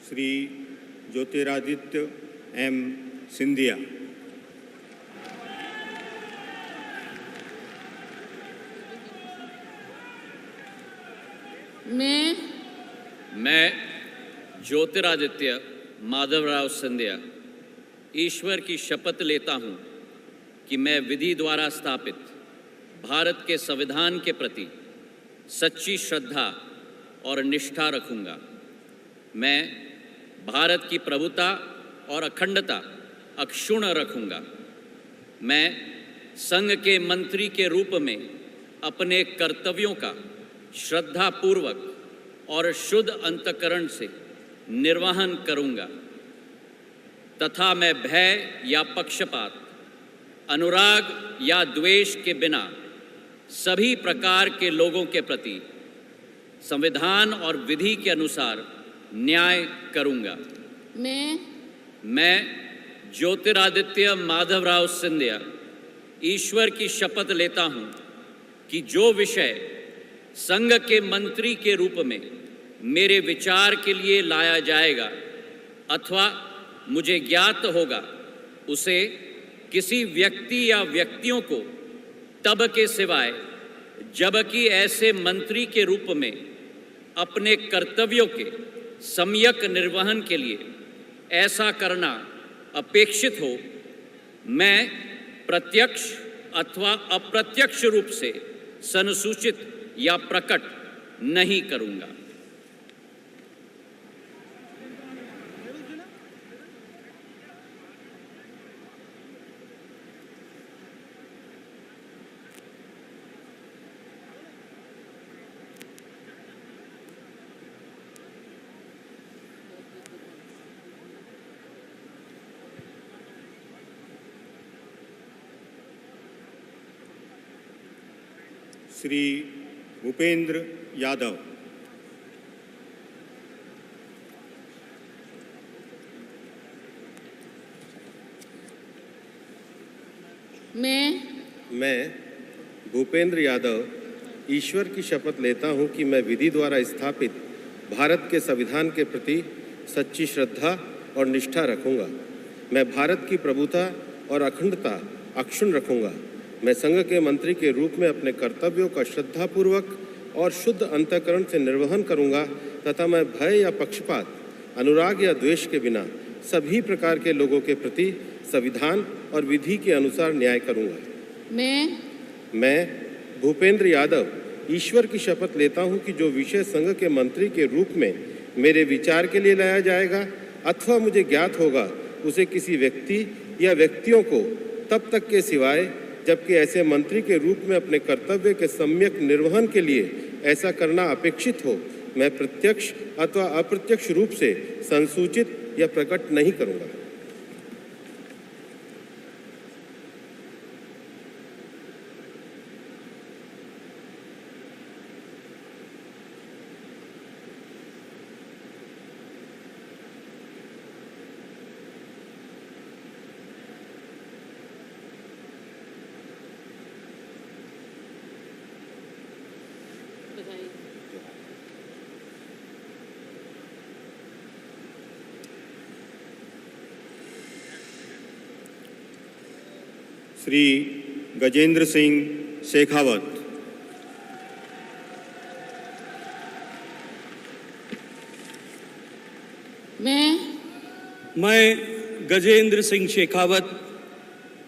श्री ज्योतिरादित्य एम सिंधिया। मैं ज्योतिरादित्य माधवराव सिंधिया ईश्वर की शपथ लेता हूँ कि मैं विधि द्वारा स्थापित भारत के संविधान के प्रति सच्ची श्रद्धा और निष्ठा रखूँगा। मैं भारत की प्रभुता और अखंडता अक्षुण्ण रखूँगा। मैं संघ के मंत्री के रूप में अपने कर्तव्यों का श्रद्धापूर्वक और शुद्ध अंतःकरण से निर्वहन करूँगा तथा मैं भय या पक्षपात, अनुराग या द्वेष के बिना सभी प्रकार के लोगों के प्रति संविधान और विधि के अनुसार न्याय करूँगा। मैं ज्योतिरादित्य माधवराव सिंधिया ईश्वर की शपथ लेता हूँ कि जो विषय संघ के मंत्री के रूप में मेरे विचार के लिए लाया जाएगा अथवा मुझे ज्ञात होगा, उसे किसी व्यक्ति या व्यक्तियों को तब के सिवाय जबकि ऐसे मंत्री के रूप में अपने कर्तव्यों के सम्यक निर्वहन के लिए ऐसा करना अपेक्षित हो, मैं प्रत्यक्ष अथवा अप्रत्यक्ष रूप से संसूचित या प्रकट नहीं करूँगा। श्री भूपेंद्र यादव। मैं भूपेंद्र यादव ईश्वर की शपथ लेता हूं कि मैं विधि द्वारा स्थापित भारत के संविधान के प्रति सच्ची श्रद्धा और निष्ठा रखूंगा। मैं भारत की प्रभुता और अखंडता अक्षुण्ण रखूंगा। मैं संघ के मंत्री के रूप में अपने कर्तव्यों का श्रद्धापूर्वक और शुद्ध अंतःकरण से निर्वहन करूंगा तथा मैं भय या पक्षपात, अनुराग या द्वेष के बिना सभी प्रकार के लोगों के प्रति संविधान और विधि के अनुसार न्याय करूंगा। मैं भूपेंद्र यादव ईश्वर की शपथ लेता हूं कि जो विषय संघ के मंत्री के रूप में मेरे विचार के लिए लाया जाएगा अथवा मुझे ज्ञात होगा, उसे किसी व्यक्ति या व्यक्तियों को तब तक के सिवाय जबकि ऐसे मंत्री के रूप में अपने कर्तव्य के सम्यक निर्वहन के लिए ऐसा करना अपेक्षित हो, मैं प्रत्यक्ष अथवा अप्रत्यक्ष रूप से संसूचित या प्रकट नहीं करूँगा। श्री गजेंद्र सिंह शेखावत। मैं गजेंद्र सिंह शेखावत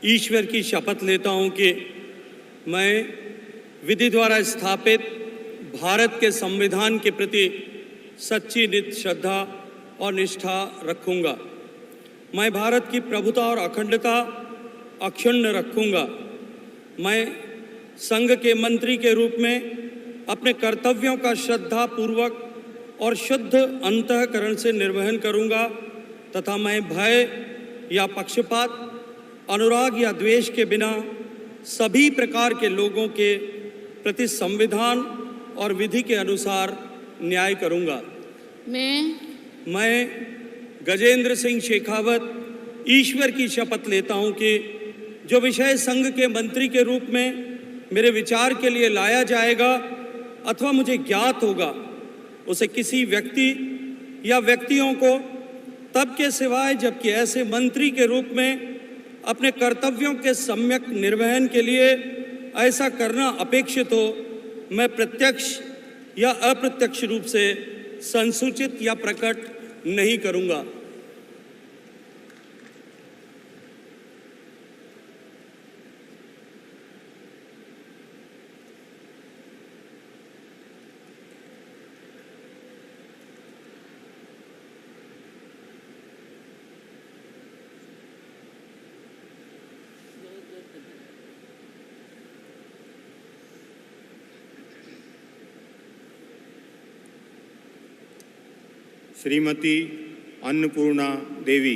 ईश्वर की शपथ लेता हूं कि मैं विधि द्वारा स्थापित भारत के संविधान के प्रति सच्ची नित्य श्रद्धा और निष्ठा रखूंगा। मैं भारत की प्रभुता और अखंडता अक्षुण्ण रखूंगा। मैं संघ के मंत्री के रूप में अपने कर्तव्यों का श्रद्धापूर्वक और शुद्ध अंतःकरण से निर्वहन करूंगा तथा मैं भय या पक्षपात, अनुराग या द्वेष के बिना सभी प्रकार के लोगों के प्रति संविधान और विधि के अनुसार न्याय करूंगा। मैं गजेंद्र सिंह शेखावत ईश्वर की शपथ लेता हूं कि जो विषय संघ के मंत्री के रूप में मेरे विचार के लिए लाया जाएगा अथवा मुझे ज्ञात होगा, उसे किसी व्यक्ति या व्यक्तियों को तब के सिवाय जबकि ऐसे मंत्री के रूप में अपने कर्तव्यों के सम्यक निर्वहन के लिए ऐसा करना अपेक्षित हो, मैं प्रत्यक्ष या अप्रत्यक्ष रूप से संसूचित या प्रकट नहीं करूंगा। श्रीमती अन्नपूर्णा देवी।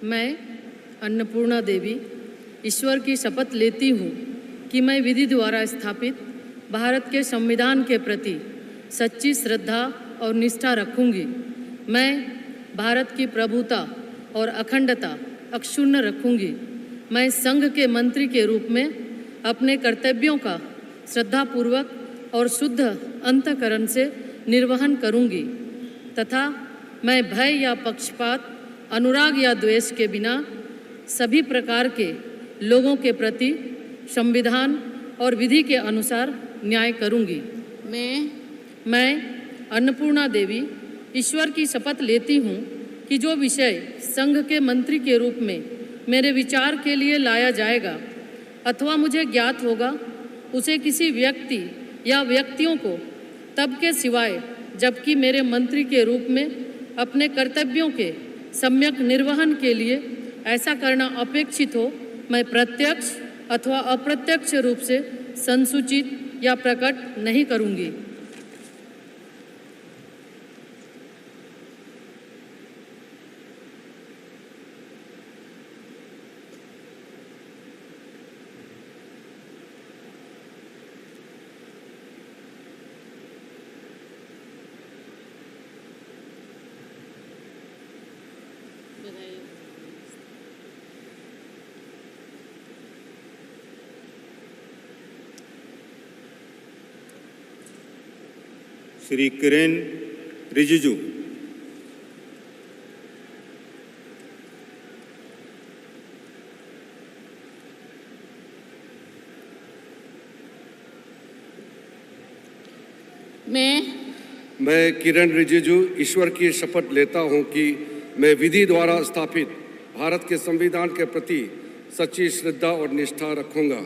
मैं अन्नपूर्णा देवी ईश्वर की शपथ लेती हूँ कि मैं विधि द्वारा स्थापित भारत के संविधान के प्रति सच्ची श्रद्धा और निष्ठा रखूँगी। मैं भारत की प्रभुता और अखंडता अक्षुण्ण रखूँगी। मैं संघ के मंत्री के रूप में अपने कर्तव्यों का श्रद्धापूर्वक और शुद्ध अंतःकरण से निर्वहन करूँगी तथा मैं भय या पक्षपात, अनुराग या द्वेष के बिना सभी प्रकार के लोगों के प्रति संविधान और विधि के अनुसार न्याय करूँगी। मैं अन्नपूर्णा देवी ईश्वर की शपथ लेती हूँ कि जो विषय संघ के मंत्री के रूप में मेरे विचार के लिए लाया जाएगा अथवा मुझे ज्ञात होगा, उसे किसी व्यक्ति या व्यक्तियों को तब के सिवाय जबकि मेरे मंत्री के रूप में अपने कर्तव्यों के सम्यक निर्वहन के लिए ऐसा करना अपेक्षित हो, मैं प्रत्यक्ष अथवा अप्रत्यक्ष रूप से संसूचित या प्रकट नहीं करूँगी। श्री किरेन रिजिजू। मैं किरण रिजिजू ईश्वर की शपथ लेता हूं कि मैं विधि द्वारा स्थापित भारत के संविधान के प्रति सच्ची श्रद्धा और निष्ठा रखूंगा।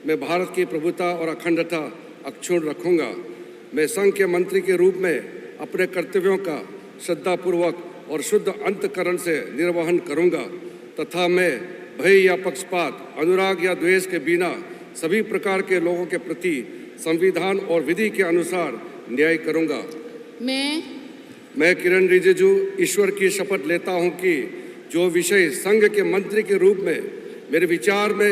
मैं भारत की प्रभुता और अखंडता अक्षुण्ण रखूंगा। मैं संघ के मंत्री के रूप में अपने कर्तव्यों का श्रद्धापूर्वक और शुद्ध अंतःकरण से निर्वहन करूंगा तथा मैं भय या पक्षपात, अनुराग या द्वेष के बिना सभी प्रकार के लोगों के प्रति संविधान और विधि के अनुसार न्याय करूंगा। मैं किरण रिजिजू ईश्वर की शपथ लेता हूं कि जो विषय संघ के मंत्री के रूप में मेरे विचार में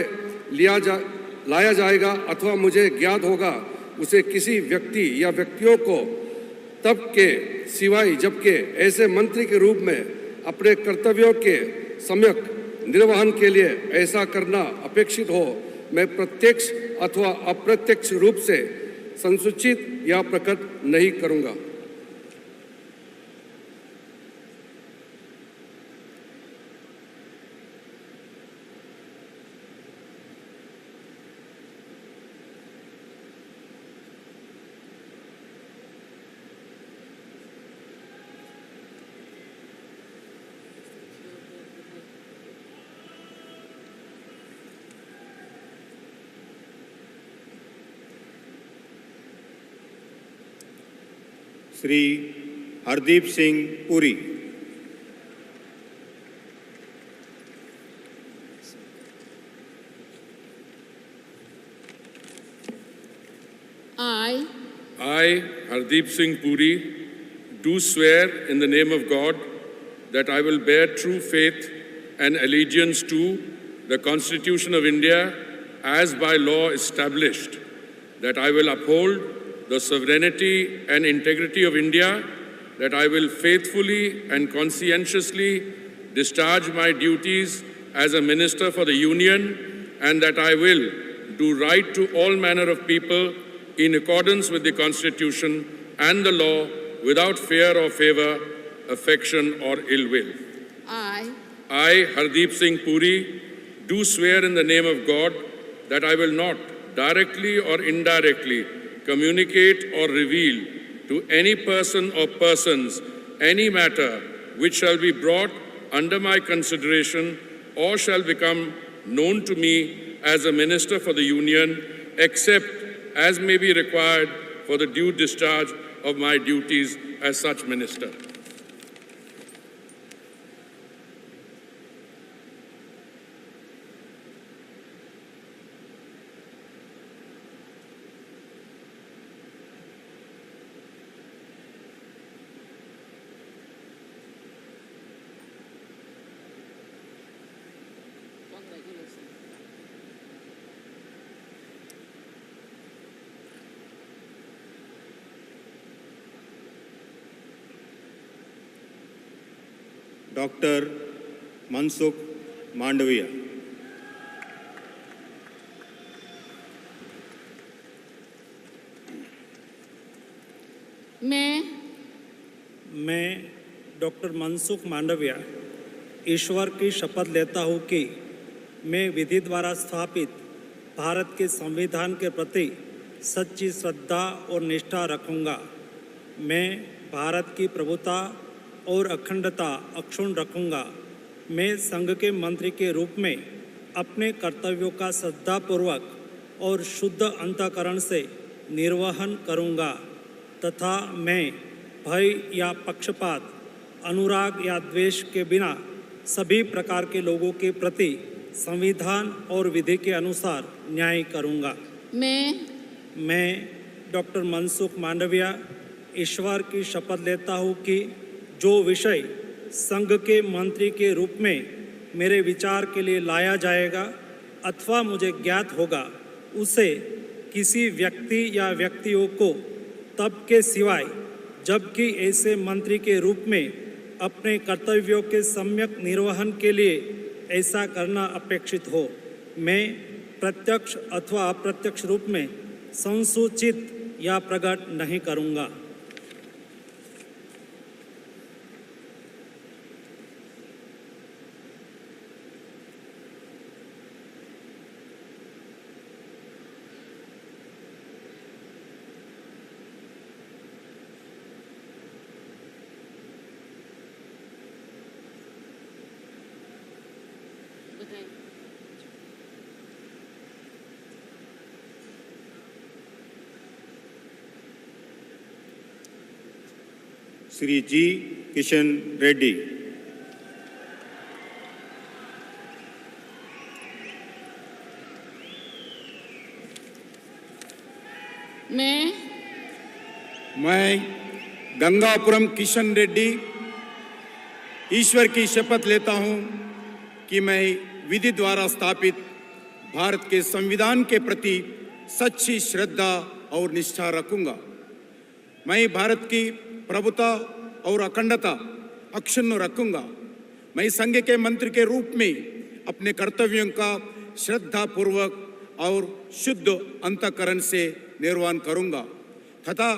लाया जाएगा अथवा मुझे ज्ञात होगा, उसे किसी व्यक्ति या व्यक्तियों को तब के सिवाय जबकि ऐसे मंत्री के रूप में अपने कर्तव्यों के सम्यक निर्वहन के लिए ऐसा करना अपेक्षित हो, मैं प्रत्यक्ष अथवा अप्रत्यक्ष रूप से संसूचित या प्रकट नहीं करूँगा। Shri Hardeep Singh Puri. I, Hardeep Singh Puri, do swear in the name of God that I will bear true faith and allegiance to the Constitution of India as by law established, that I will uphold the sovereignty and integrity of India, that I will faithfully and conscientiously discharge my duties as a Minister for the Union, and that I will do right to all manner of people in accordance with the Constitution and the law without fear or favor, affection or ill will. I, Hardeep Singh Puri, do swear in the name of God that I will not directly or indirectly communicate or reveal to any person or persons any matter which shall be brought under my consideration or shall become known to me as a Minister for the Union, except as may be required for the due discharge of my duties as such Minister. Doctor Mansukh Mandaviya. मैं doctor Mansukh Mandaviya ईश्वर की शपथ लेता हूँ कि मैं विधि द्वारा स्थापित भारत के संविधान के प्रति सच्ची श्रद्धा और निष्ठा रखूँगा। मैं भारत की प्रभुता और अखंडता अक्षुण्ण रखूँगा। मैं संघ के मंत्री के रूप में अपने कर्तव्यों का श्रद्धापूर्वक और शुद्ध अंतःकरण से निर्वहन करूँगा तथा मैं भय या पक्षपात, अनुराग या द्वेष के बिना सभी प्रकार के लोगों के प्रति संविधान और विधि के अनुसार न्याय करूँगा। मैं डॉक्टर मनसुख मांडविया ईश्वर की शपथ लेता हूँ कि जो विषय संघ के मंत्री के रूप में मेरे विचार के लिए लाया जाएगा अथवा मुझे ज्ञात होगा, उसे किसी व्यक्ति या व्यक्तियों को तब के सिवाय जबकि ऐसे मंत्री के रूप में अपने कर्तव्यों के सम्यक निर्वहन के लिए ऐसा करना अपेक्षित हो, मैं प्रत्यक्ष अथवा अप्रत्यक्ष रूप में संसूचित या प्रकट नहीं करूँगा। श्री जी किशन रेड्डी। मैं गंगापुरम किशन रेड्डी ईश्वर की शपथ लेता हूं कि मैं विधि द्वारा स्थापित भारत के संविधान के प्रति सच्ची श्रद्धा और निष्ठा रखूंगा। मैं भारत की प्रभुता और अखंडता अक्षुण्ण रखूंगा। मैं संघ के मंत्री के रूप में अपने कर्तव्यों का श्रद्धापूर्वक और शुद्ध अंतःकरण से निर्वहन करूंगा तथा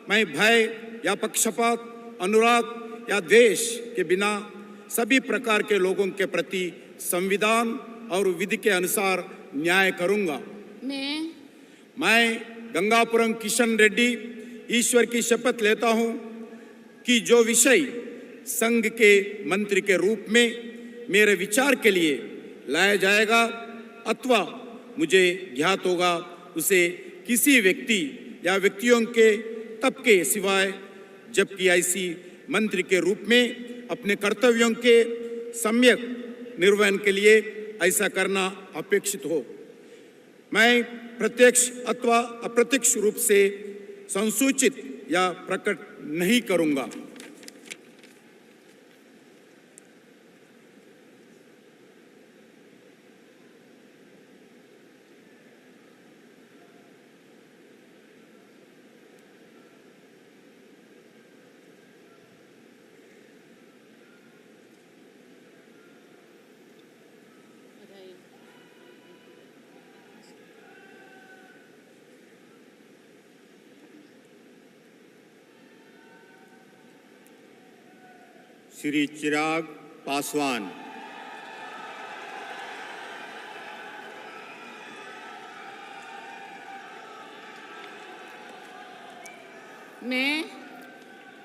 मैं भय या पक्षपात, अनुराग या द्वेष के बिना सभी प्रकार के लोगों के प्रति संविधान और विधि के अनुसार न्याय करूंगा। मैं गंगापुरम किशन रेड्डी ईश्वर की शपथ लेता हूं कि जो विषय संघ के मंत्री के रूप में मेरे विचार के लिए लाया जाएगा अथवा मुझे ज्ञात होगा, उसे किसी व्यक्ति या व्यक्तियों के तबके सिवाय, जबकि ऐसी मंत्री के रूप में अपने कर्तव्यों के सम्यक निर्वहन के लिए ऐसा करना अपेक्षित हो, मैं प्रत्यक्ष अथवा अप्रत्यक्ष रूप से संसूचित या प्रकट नहीं करूंगा। श्री चिराग पासवान।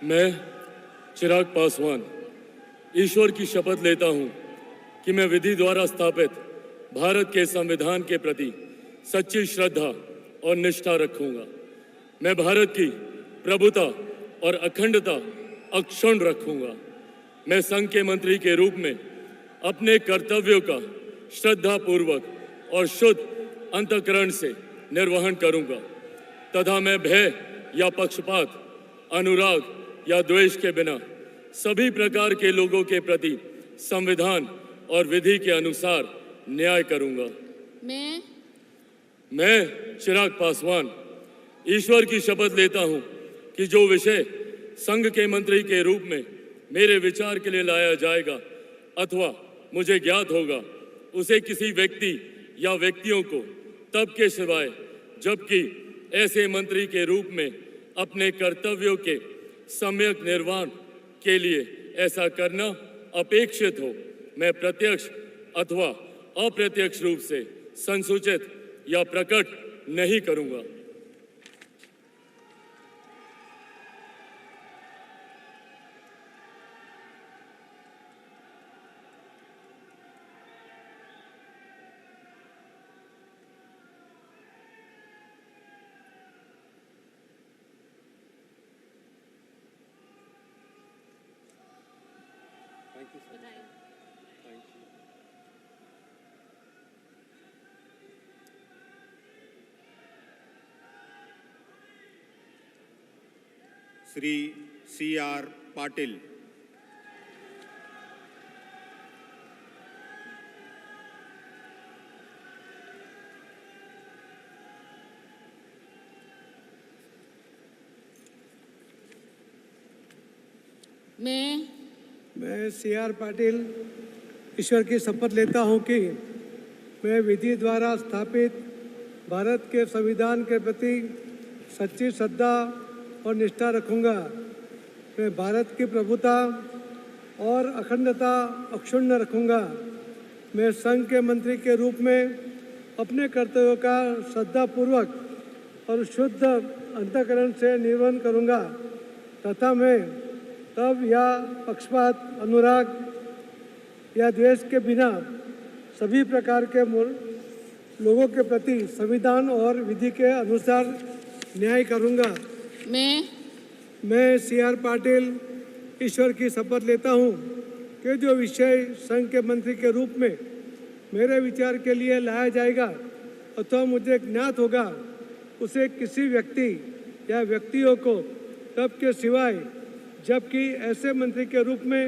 मैं चिराग पासवान ईश्वर की शपथ लेता हूं कि मैं विधि द्वारा स्थापित भारत के संविधान के प्रति सच्ची श्रद्धा और निष्ठा रखूंगा। मैं भारत की प्रभुता और अखंडता अक्षुण्ण रखूंगा। मैं संघ के मंत्री के रूप में अपने कर्तव्यों का श्रद्धापूर्वक और शुद्ध अंतःकरण से निर्वहन करूंगा तथा मैं भय या पक्षपात, अनुराग या द्वेष के बिना सभी प्रकार के लोगों के प्रति संविधान और विधि के अनुसार न्याय करूंगा। मैं चिराग पासवान ईश्वर की शपथ लेता हूं कि जो विषय संघ के मंत्री के रूप में मेरे विचार के लिए लाया जाएगा अथवा मुझे ज्ञात होगा, उसे किसी व्यक्ति या व्यक्तियों को तब के सिवाय, जबकि ऐसे मंत्री के रूप में अपने कर्तव्यों के सम्यक निर्वहन के लिए ऐसा करना अपेक्षित हो, मैं प्रत्यक्ष अथवा अप्रत्यक्ष रूप से संसूचित या प्रकट नहीं करूंगा। श्री C.R. पाटिल। मैं C.R. पाटिल ईश्वर की शपथ लेता हूं कि मैं विधि द्वारा स्थापित भारत के संविधान के प्रति सच्ची श्रद्धा और निष्ठा रखूंगा। मैं भारत की प्रभुता और अखंडता अक्षुण्ण रखूंगा। मैं संघ के मंत्री के रूप में अपने कर्तव्यों का श्रद्धापूर्वक और शुद्ध अंतःकरण से निर्वहन करूंगा तथा मैं तब या पक्षपात, अनुराग या द्वेष के बिना सभी प्रकार के लोगों के प्रति संविधान और विधि के अनुसार न्याय करूंगा। मैं C.R. पाटिल ईश्वर की शपथ लेता हूं कि जो विषय संघ के मंत्री के रूप में मेरे विचार के लिए लाया जाएगा अथवा मुझे ज्ञात होगा, उसे किसी व्यक्ति या व्यक्तियों को तब के सिवाय, जबकि ऐसे मंत्री के रूप में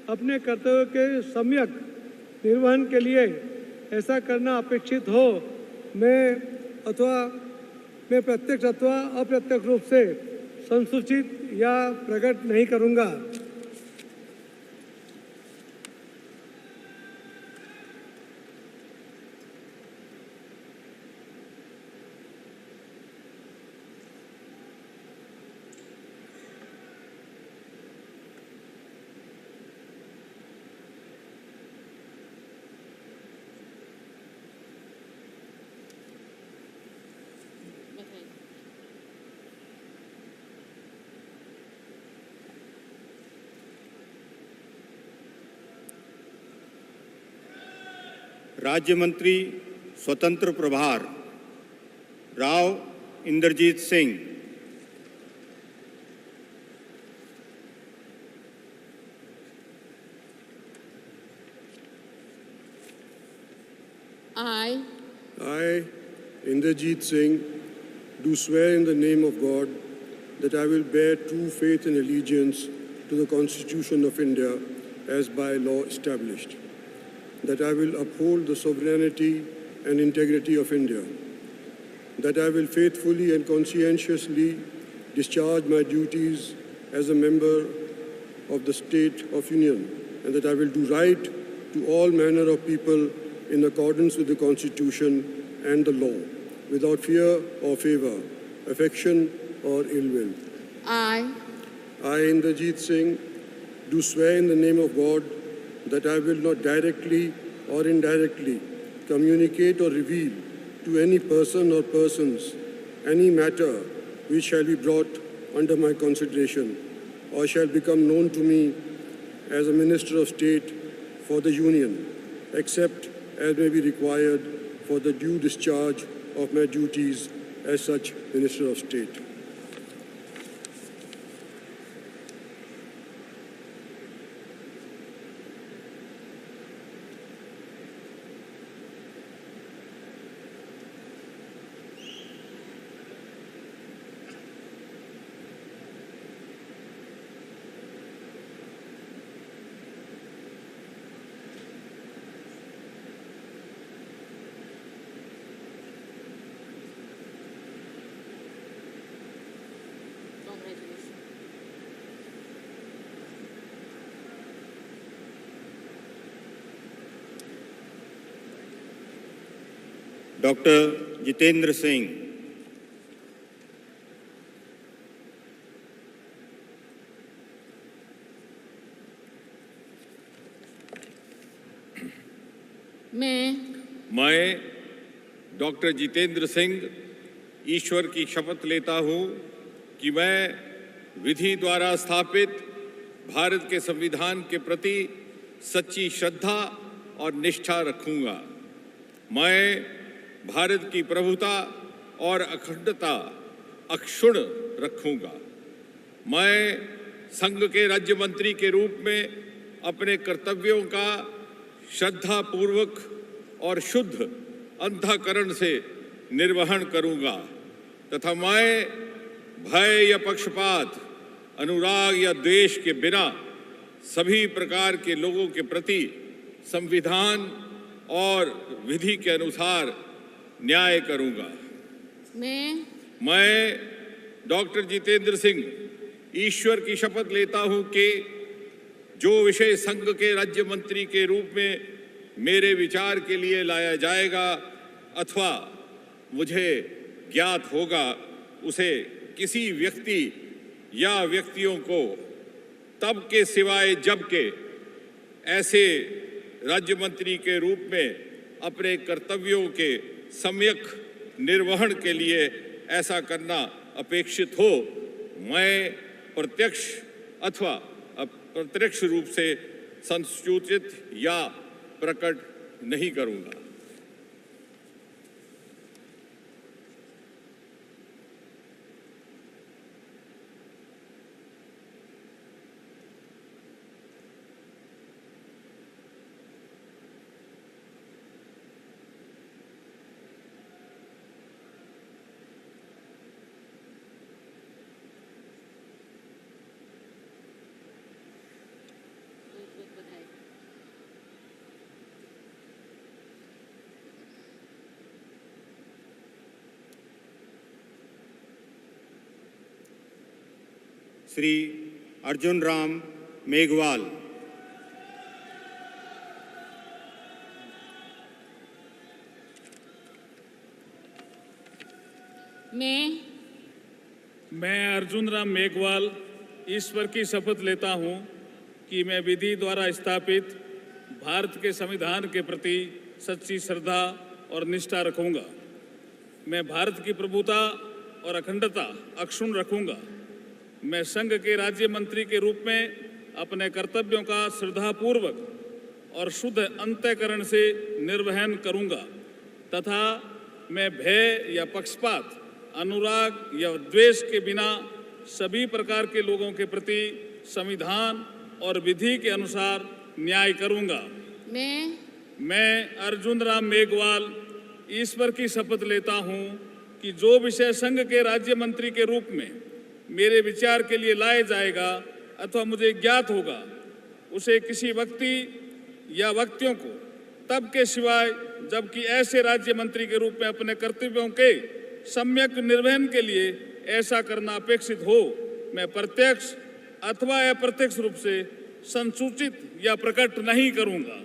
अपने कर्तव्यों के सम्यक निर्वहन के लिए ऐसा करना अपेक्षित हो, मैं प्रत्यक्ष अथवा अप्रत्यक्ष रूप से संसूचित या प्रकट नहीं करूंगा। राज्य मंत्री स्वतंत्र प्रभार Rao Inderjeet Singh, I, I, Inderjeet Singh, do swear in the name of God that I will bear true faith and allegiance to the Constitution of India as by law established, that I will uphold the sovereignty and integrity of India, that I will faithfully and conscientiously discharge my duties as a member of the State of Union, and that I will do right to all manner of people in accordance with the Constitution and the law, without fear or favor, affection or ill will. I, Inderjeet Singh, do swear in the name of God that I will not directly or indirectly communicate or reveal to any person or persons any matter which shall be brought under my consideration or shall become known to me as a Minister of State for the Union, except as may be required for the due discharge of my duties as such Minister of State. Doctor Jitendra Singh, मैं doctor Jitendra Singh ईश्वर की शपथ लेता हूं कि मैं विधि द्वारा स्थापित भारत के संविधान के प्रति सच्ची श्रद्धा और निष्ठा रखूंगा। मैं भारत की प्रभुता और अखंडता अक्षुण्ण रखूंगा। मैं संघ के राज्य मंत्री के रूप में अपने कर्तव्यों का श्रद्धापूर्वक और शुद्ध अंतःकरण से निर्वहन करूंगा तथा मैं भय या पक्षपात, अनुराग या द्वेष के बिना सभी प्रकार के लोगों के प्रति संविधान और विधि के अनुसार न्याय करूंगा। मैं डॉक्टर जितेंद्र सिंह ईश्वर की शपथ लेता हूं कि जो विषय संघ के राज्य मंत्री के रूप में मेरे विचार के लिए लाया जाएगा अथवा मुझे ज्ञात होगा, उसे किसी व्यक्ति या व्यक्तियों को तब के सिवाय जब के ऐसे राज्य मंत्री के रूप में अपने कर्तव्यों के सम्यक निर्वहन के लिए ऐसा करना अपेक्षित हो, मैं प्रत्यक्ष अथवा अप्रत्यक्ष रूप से संसूचित या प्रकट नहीं करूंगा। श्री अर्जुन राम मेघवाल, मैं अर्जुन राम मेघवाल ईश्वर की शपथ लेता हूं कि मैं विधि द्वारा स्थापित भारत के संविधान के प्रति सच्ची श्रद्धा और निष्ठा रखूंगा। मैं भारत की प्रभुता और अखंडता अक्षुण्ण रखूंगा। मैं संघ के राज्य मंत्री के रूप में अपने कर्तव्यों का श्रद्धापूर्वक और शुद्ध अंतःकरण से निर्वहन करूंगा तथा मैं भय या पक्षपात, अनुराग या द्वेष के बिना सभी प्रकार के लोगों के प्रति संविधान और विधि के अनुसार न्याय करूंगा। मैं अर्जुन राम मेघवाल ईश्वर की शपथ लेता हूं कि जो विषय संघ के राज्य मंत्री के रूप में मेरे विचार के लिए लाया जाएगा अथवा मुझे ज्ञात होगा, उसे किसी व्यक्ति या व्यक्तियों को तब के सिवाय जबकि ऐसे राज्य मंत्री के रूप में अपने कर्तव्यों के सम्यक निर्वहन के लिए ऐसा करना अपेक्षित हो, मैं प्रत्यक्ष अथवा अप्रत्यक्ष रूप से संसूचित या प्रकट नहीं करूंगा।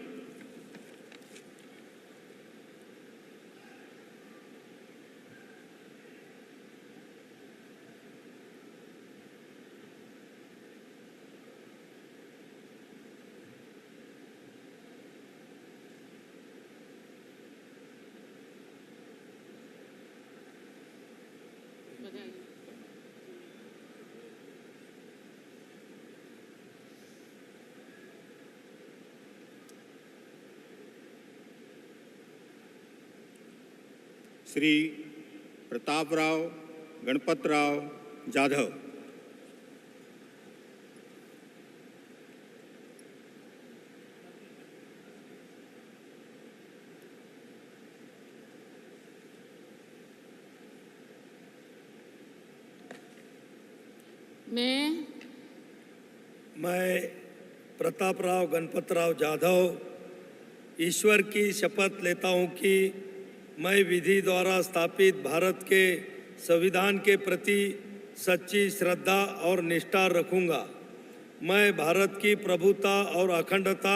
श्री प्रतापराव गणपतराव जाधव। मैं प्रतापराव गणपतराव जाधव ईश्वर की शपथ लेता हूं कि मैं विधि द्वारा स्थापित भारत के संविधान के प्रति सच्ची श्रद्धा और निष्ठा रखूंगा। मैं भारत की प्रभुता और अखंडता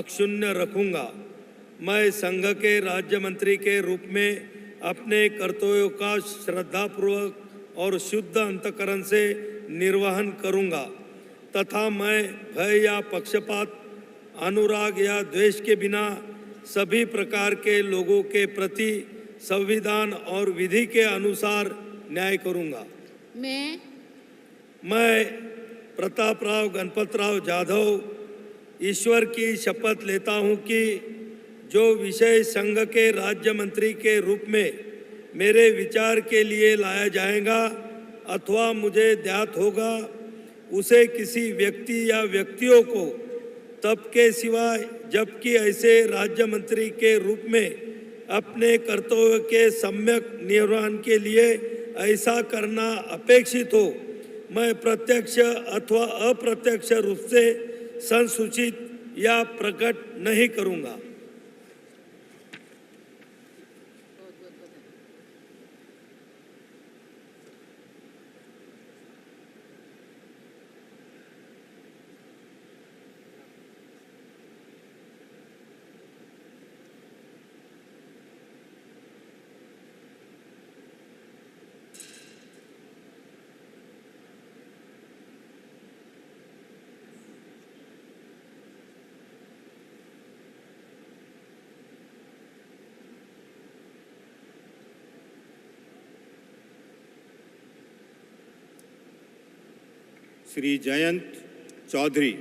अक्षुण्ण रखूंगा। मैं संघ के राज्य मंत्री के रूप में अपने कर्तव्यों का श्रद्धापूर्वक और शुद्ध अंतःकरण से निर्वहन करूंगा तथा मैं भय या पक्षपात, अनुराग या द्वेष के बिना सभी प्रकार के लोगों के प्रति संविधान और विधि के अनुसार न्याय करूंगा। मैं प्रतापराव गणपतराव जाधव ईश्वर की शपथ लेता हूं कि जो विषय संघ के राज्य मंत्री के रूप में मेरे विचार के लिए लाया जाएगा अथवा मुझे ज्ञात होगा, उसे किसी व्यक्ति या व्यक्तियों को तब के सिवाय जबकि ऐसे राज्य मंत्री के रूप में अपने कर्तव्य के सम्यक निर्वहन के लिए ऐसा करना अपेक्षित हो, मैं प्रत्यक्ष अथवा अप्रत्यक्ष रूप से संसूचित या प्रकट नहीं करूंगा। Shri Jayant Chaudhary.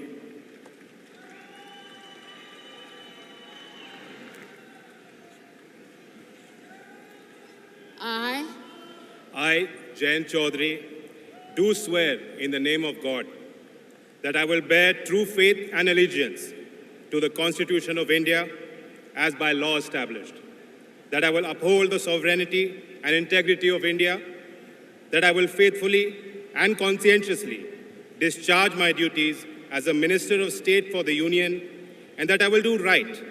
I, Jayant Chaudhary, do swear in the name of God that I will bear true faith and allegiance to the Constitution of India as by law established, that I will uphold the sovereignty and integrity of India, that I will faithfully and conscientiously discharge my duties as a Minister of State for the Union, and that I will do right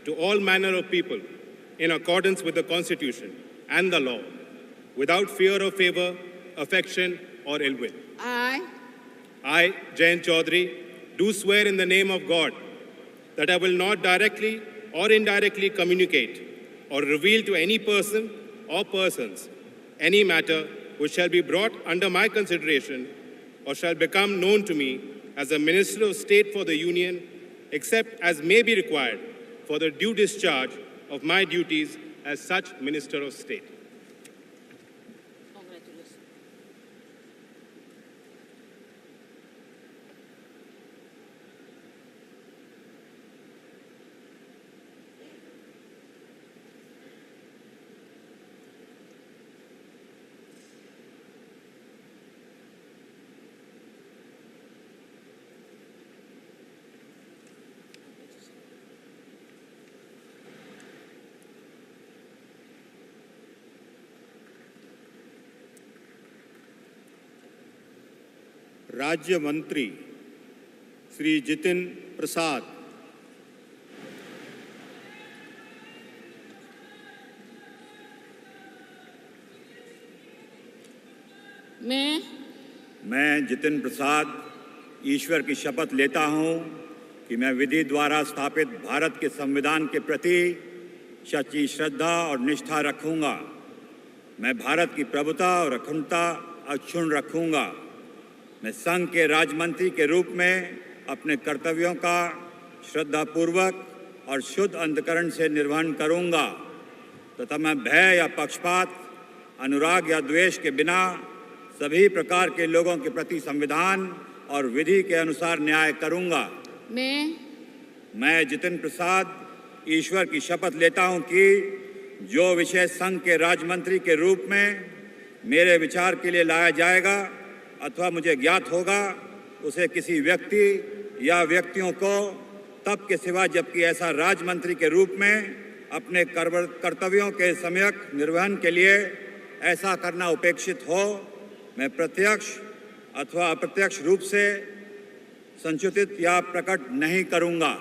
to all manner of people in accordance with the Constitution and the law, without fear or favor, affection or ill will. I, Jayant Chaudhary, do swear in the name of God that I will not directly or indirectly communicate or reveal to any person or persons any matter which shall be brought under my consideration or shall become known to me as a Minister of State for the Union, except as may be required for the due discharge of my duties as such Minister of State. राज्य मंत्री श्री जितिन प्रसाद, मैं जितिन प्रसाद ईश्वर की शपथ लेता हूँ कि मैं विधि द्वारा स्थापित भारत के संविधान के प्रति सच्ची श्रद्धा और निष्ठा रखूँगा। मैं भारत की प्रभुता और अखंडता अक्षुण्ण रखूँगा। मैं संघ के राज्यमंत्री के रूप में अपने कर्तव्यों का श्रद्धापूर्वक और शुद्ध अंतःकरण से निर्वहन करूँगा तथा मैं भय या पक्षपात, अनुराग या द्वेष के बिना सभी प्रकार के लोगों के प्रति संविधान और विधि के अनुसार न्याय करूँगा। मैं जितिन प्रसाद ईश्वर की शपथ लेता हूँ कि जो विषय संघ के राज्यमंत्री के रूप में मेरे विचार के लिए लाया जाएगा अथवा मुझे ज्ञात होगा, उसे किसी व्यक्ति या व्यक्तियों को तब के सिवा जबकि ऐसा राज्यमंत्री के रूप में अपने कर्तव्यों के सम्यक निर्वहन के लिए ऐसा करना उपेक्षित हो, मैं प्रत्यक्ष अथवा अप्रत्यक्ष रूप से संचित या प्रकट नहीं करूँगा।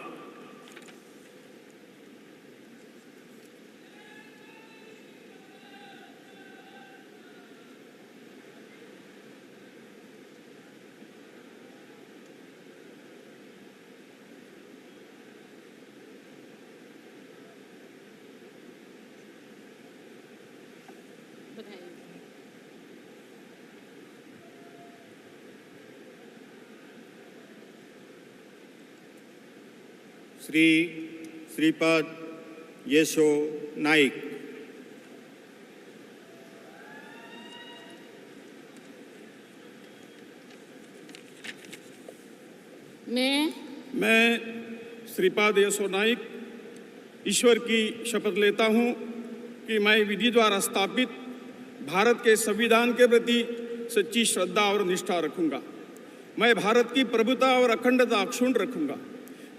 श्रीपद येशो नाइक, मैं श्रीपाद येशो नाइक ईश्वर की शपथ लेता हूँ कि मैं विधि द्वारा स्थापित भारत के संविधान के प्रति सच्ची श्रद्धा और निष्ठा रखूँगा। मैं भारत की प्रभुता और अखंडता अक्षुण्ण रखूँगा।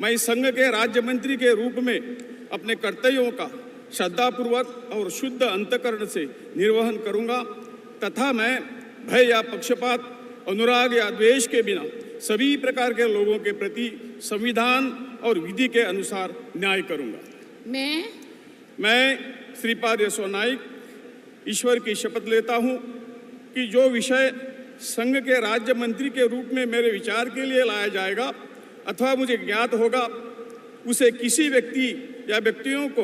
मैं संघ के राज्य मंत्री के रूप में अपने कर्तव्यों का श्रद्धापूर्वक और शुद्ध अंतःकरण से निर्वहन करूँगा तथा मैं भय या पक्षपात, अनुराग या द्वेष के बिना सभी प्रकार के लोगों के प्रति संविधान और विधि के अनुसार न्याय करूँगा। मैं श्रीपाद येशो नाइक ईश्वर की शपथ लेता हूँ कि जो विषय संघ के राज्य मंत्री के रूप में मेरे विचार के लिए लाया जाएगा अथवा मुझे ज्ञात होगा, उसे किसी व्यक्ति या व्यक्तियों को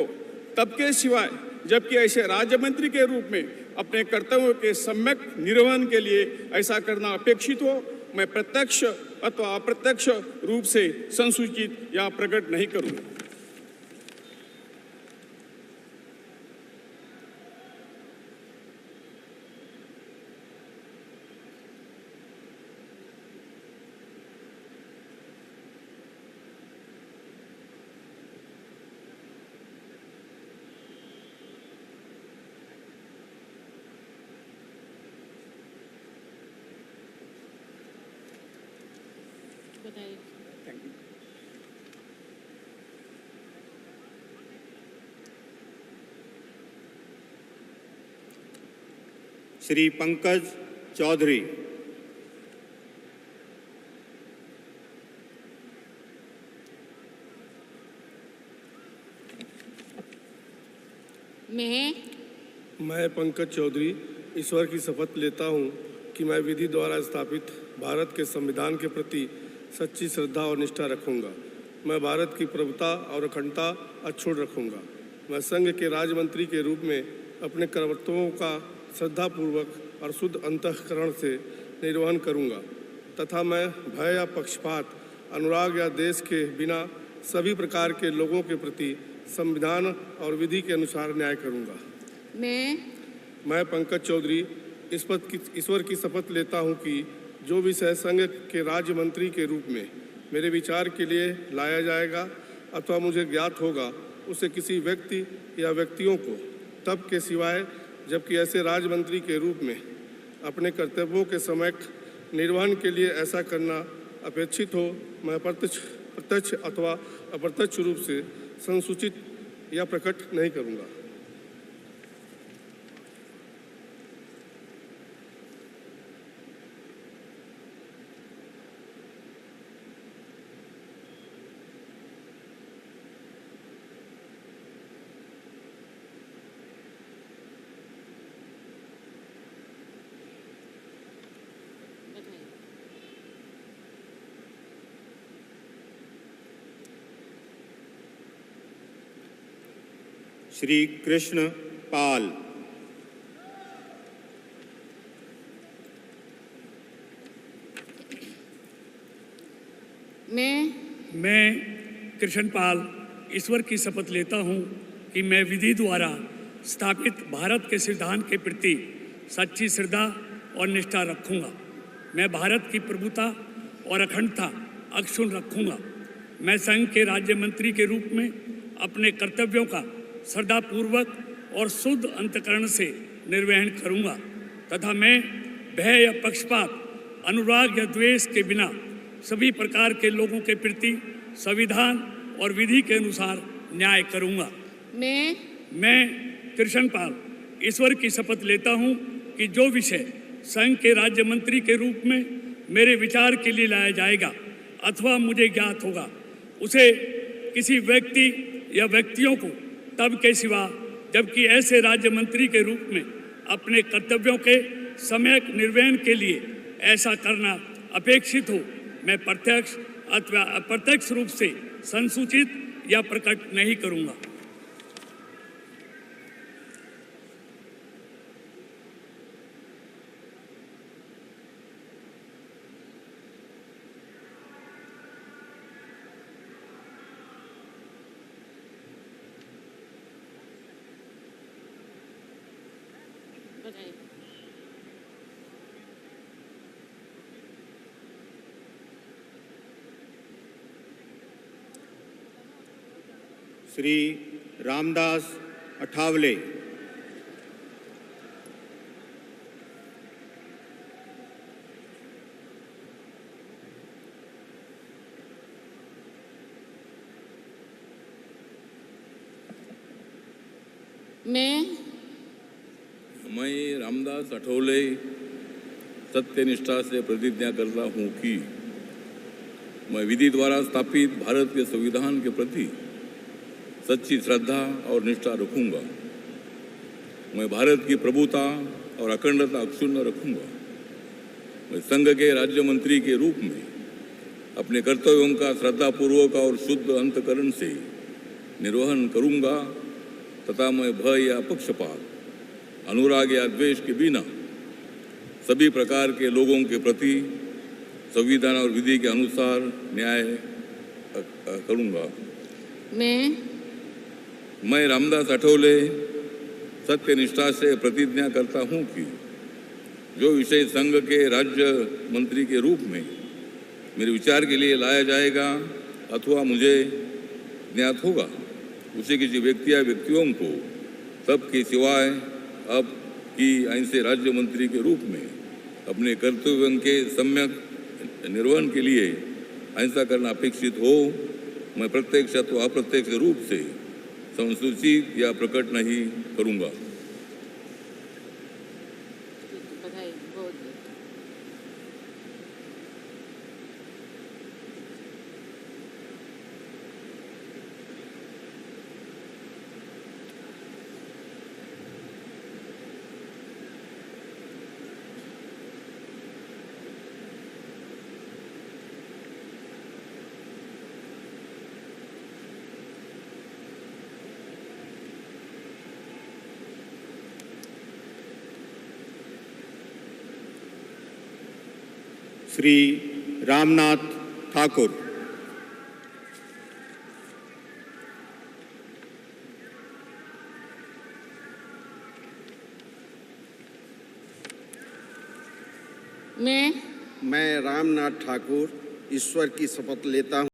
तब के सिवाय जबकि ऐसे राज्य मंत्री के रूप में अपने कर्तव्यों के सम्यक निर्वहन के लिए ऐसा करना अपेक्षित हो, मैं प्रत्यक्ष अथवा अप्रत्यक्ष रूप से संसूचित या प्रकट नहीं करूँगा। श्री पंकज चौधरी, मैं पंकज चौधरी ईश्वर की शपथ लेता हूँ कि मैं विधि द्वारा स्थापित भारत के संविधान के प्रति सच्ची श्रद्धा और निष्ठा रखूँगा। मैं भारत की प्रभुता और अखंडता अक्षुण्ण रखूँगा। मैं संघ के राज्यमंत्री के रूप में अपने कर्तव्यों का श्रद्धापूर्वक और शुद्ध अंतःकरण से निर्वहन करूँगा तथा मैं भय या पक्षपात, अनुराग या देश के बिना सभी प्रकार के लोगों के प्रति संविधान और विधि के अनुसार न्याय करूँगा। मैं पंकज चौधरी ईश्वर की शपथ लेता हूँ कि जो विषय संघ के राज्य मंत्री के रूप में मेरे विचार के लिए लाया जाएगा अथवा मुझे ज्ञात होगा, उसे किसी व्यक्ति या व्यक्तियों को तब के सिवाय जबकि ऐसे राज्य मंत्री के रूप में अपने कर्तव्यों के सम्यक निर्वहन के लिए ऐसा करना अपेक्षित हो, मैं प्रत्यक्ष अथवा अप्रत्यक्ष रूप से संसूचित या प्रकट नहीं करूँगा। श्री कृष्ण पाल। मैं कृष्णपाल ईश्वर की शपथ लेता हूँ कि मैं विधि द्वारा स्थापित भारत के संविधान के प्रति सच्ची श्रद्धा और निष्ठा रखूँगा। मैं भारत की प्रभुता और अखंडता अक्षुण्ण रखूँगा। मैं संघ के राज्य मंत्री के रूप में अपने कर्तव्यों का श्रद्धापूर्वक और शुद्ध अंतःकरण से निर्वहन करूँगा तथा मैं भय या पक्षपात, अनुराग या द्वेष के बिना सभी प्रकार के लोगों के प्रति संविधान और विधि के अनुसार न्याय करूँगा। मैं कृष्णपाल ईश्वर की शपथ लेता हूँ कि जो विषय संघ के राज्य मंत्री के रूप में मेरे विचार के लिए लाया जाएगा अथवा मुझे ज्ञात होगा, उसे किसी व्यक्ति या व्यक्तियों को तब के सिवा जबकि ऐसे राज्य मंत्री के रूप में अपने कर्तव्यों के सम्यक निर्वहन के लिए ऐसा करना अपेक्षित हो, मैं प्रत्यक्ष अथवा अप्रत्यक्ष रूप से संसूचित या प्रकट नहीं करूँगा। श्री रामदास अठावले। मैं रामदास अठौले सत्यनिष्ठा से प्रतिज्ञा करता हूँ कि मैं विधि द्वारा स्थापित भारत के संविधान के प्रति सच्ची श्रद्धा और निष्ठा रखूंगा। मैं भारत की प्रभुता और अखंडता अक्षुण्ण रखूंगा। मैं संघ के राज्य मंत्री के रूप में अपने कर्तव्यों का श्रद्धापूर्वक और शुद्ध अंतःकरण से निर्वहन करूंगा तथा मैं भय या पक्षपात, अनुराग या द्वेष के बिना सभी प्रकार के लोगों के प्रति संविधान और विधि के अनुसार न्याय करूंगा। मैं रामदास अठौले सत्यनिष्ठा से प्रतिज्ञा करता हूं कि जो विषय संघ के राज्य मंत्री के रूप में मेरे विचार के लिए लाया जाएगा अथवा मुझे ज्ञात होगा, उसे किसी व्यक्ति या व्यक्तियों को तब के सिवाय अब की ऐसे राज्य मंत्री के रूप में अपने कर्तव्यों के सम्यक निर्वहन के लिए ऐसा करना अपेक्षित हो, मैं प्रत्यक्ष अथवा अप्रत्यक्ष रूप से संसूचित या प्रकट नहीं करूंगा। श्री रामनाथ ठाकुर। मैं रामनाथ ठाकुर ईश्वर की शपथ लेता हूँ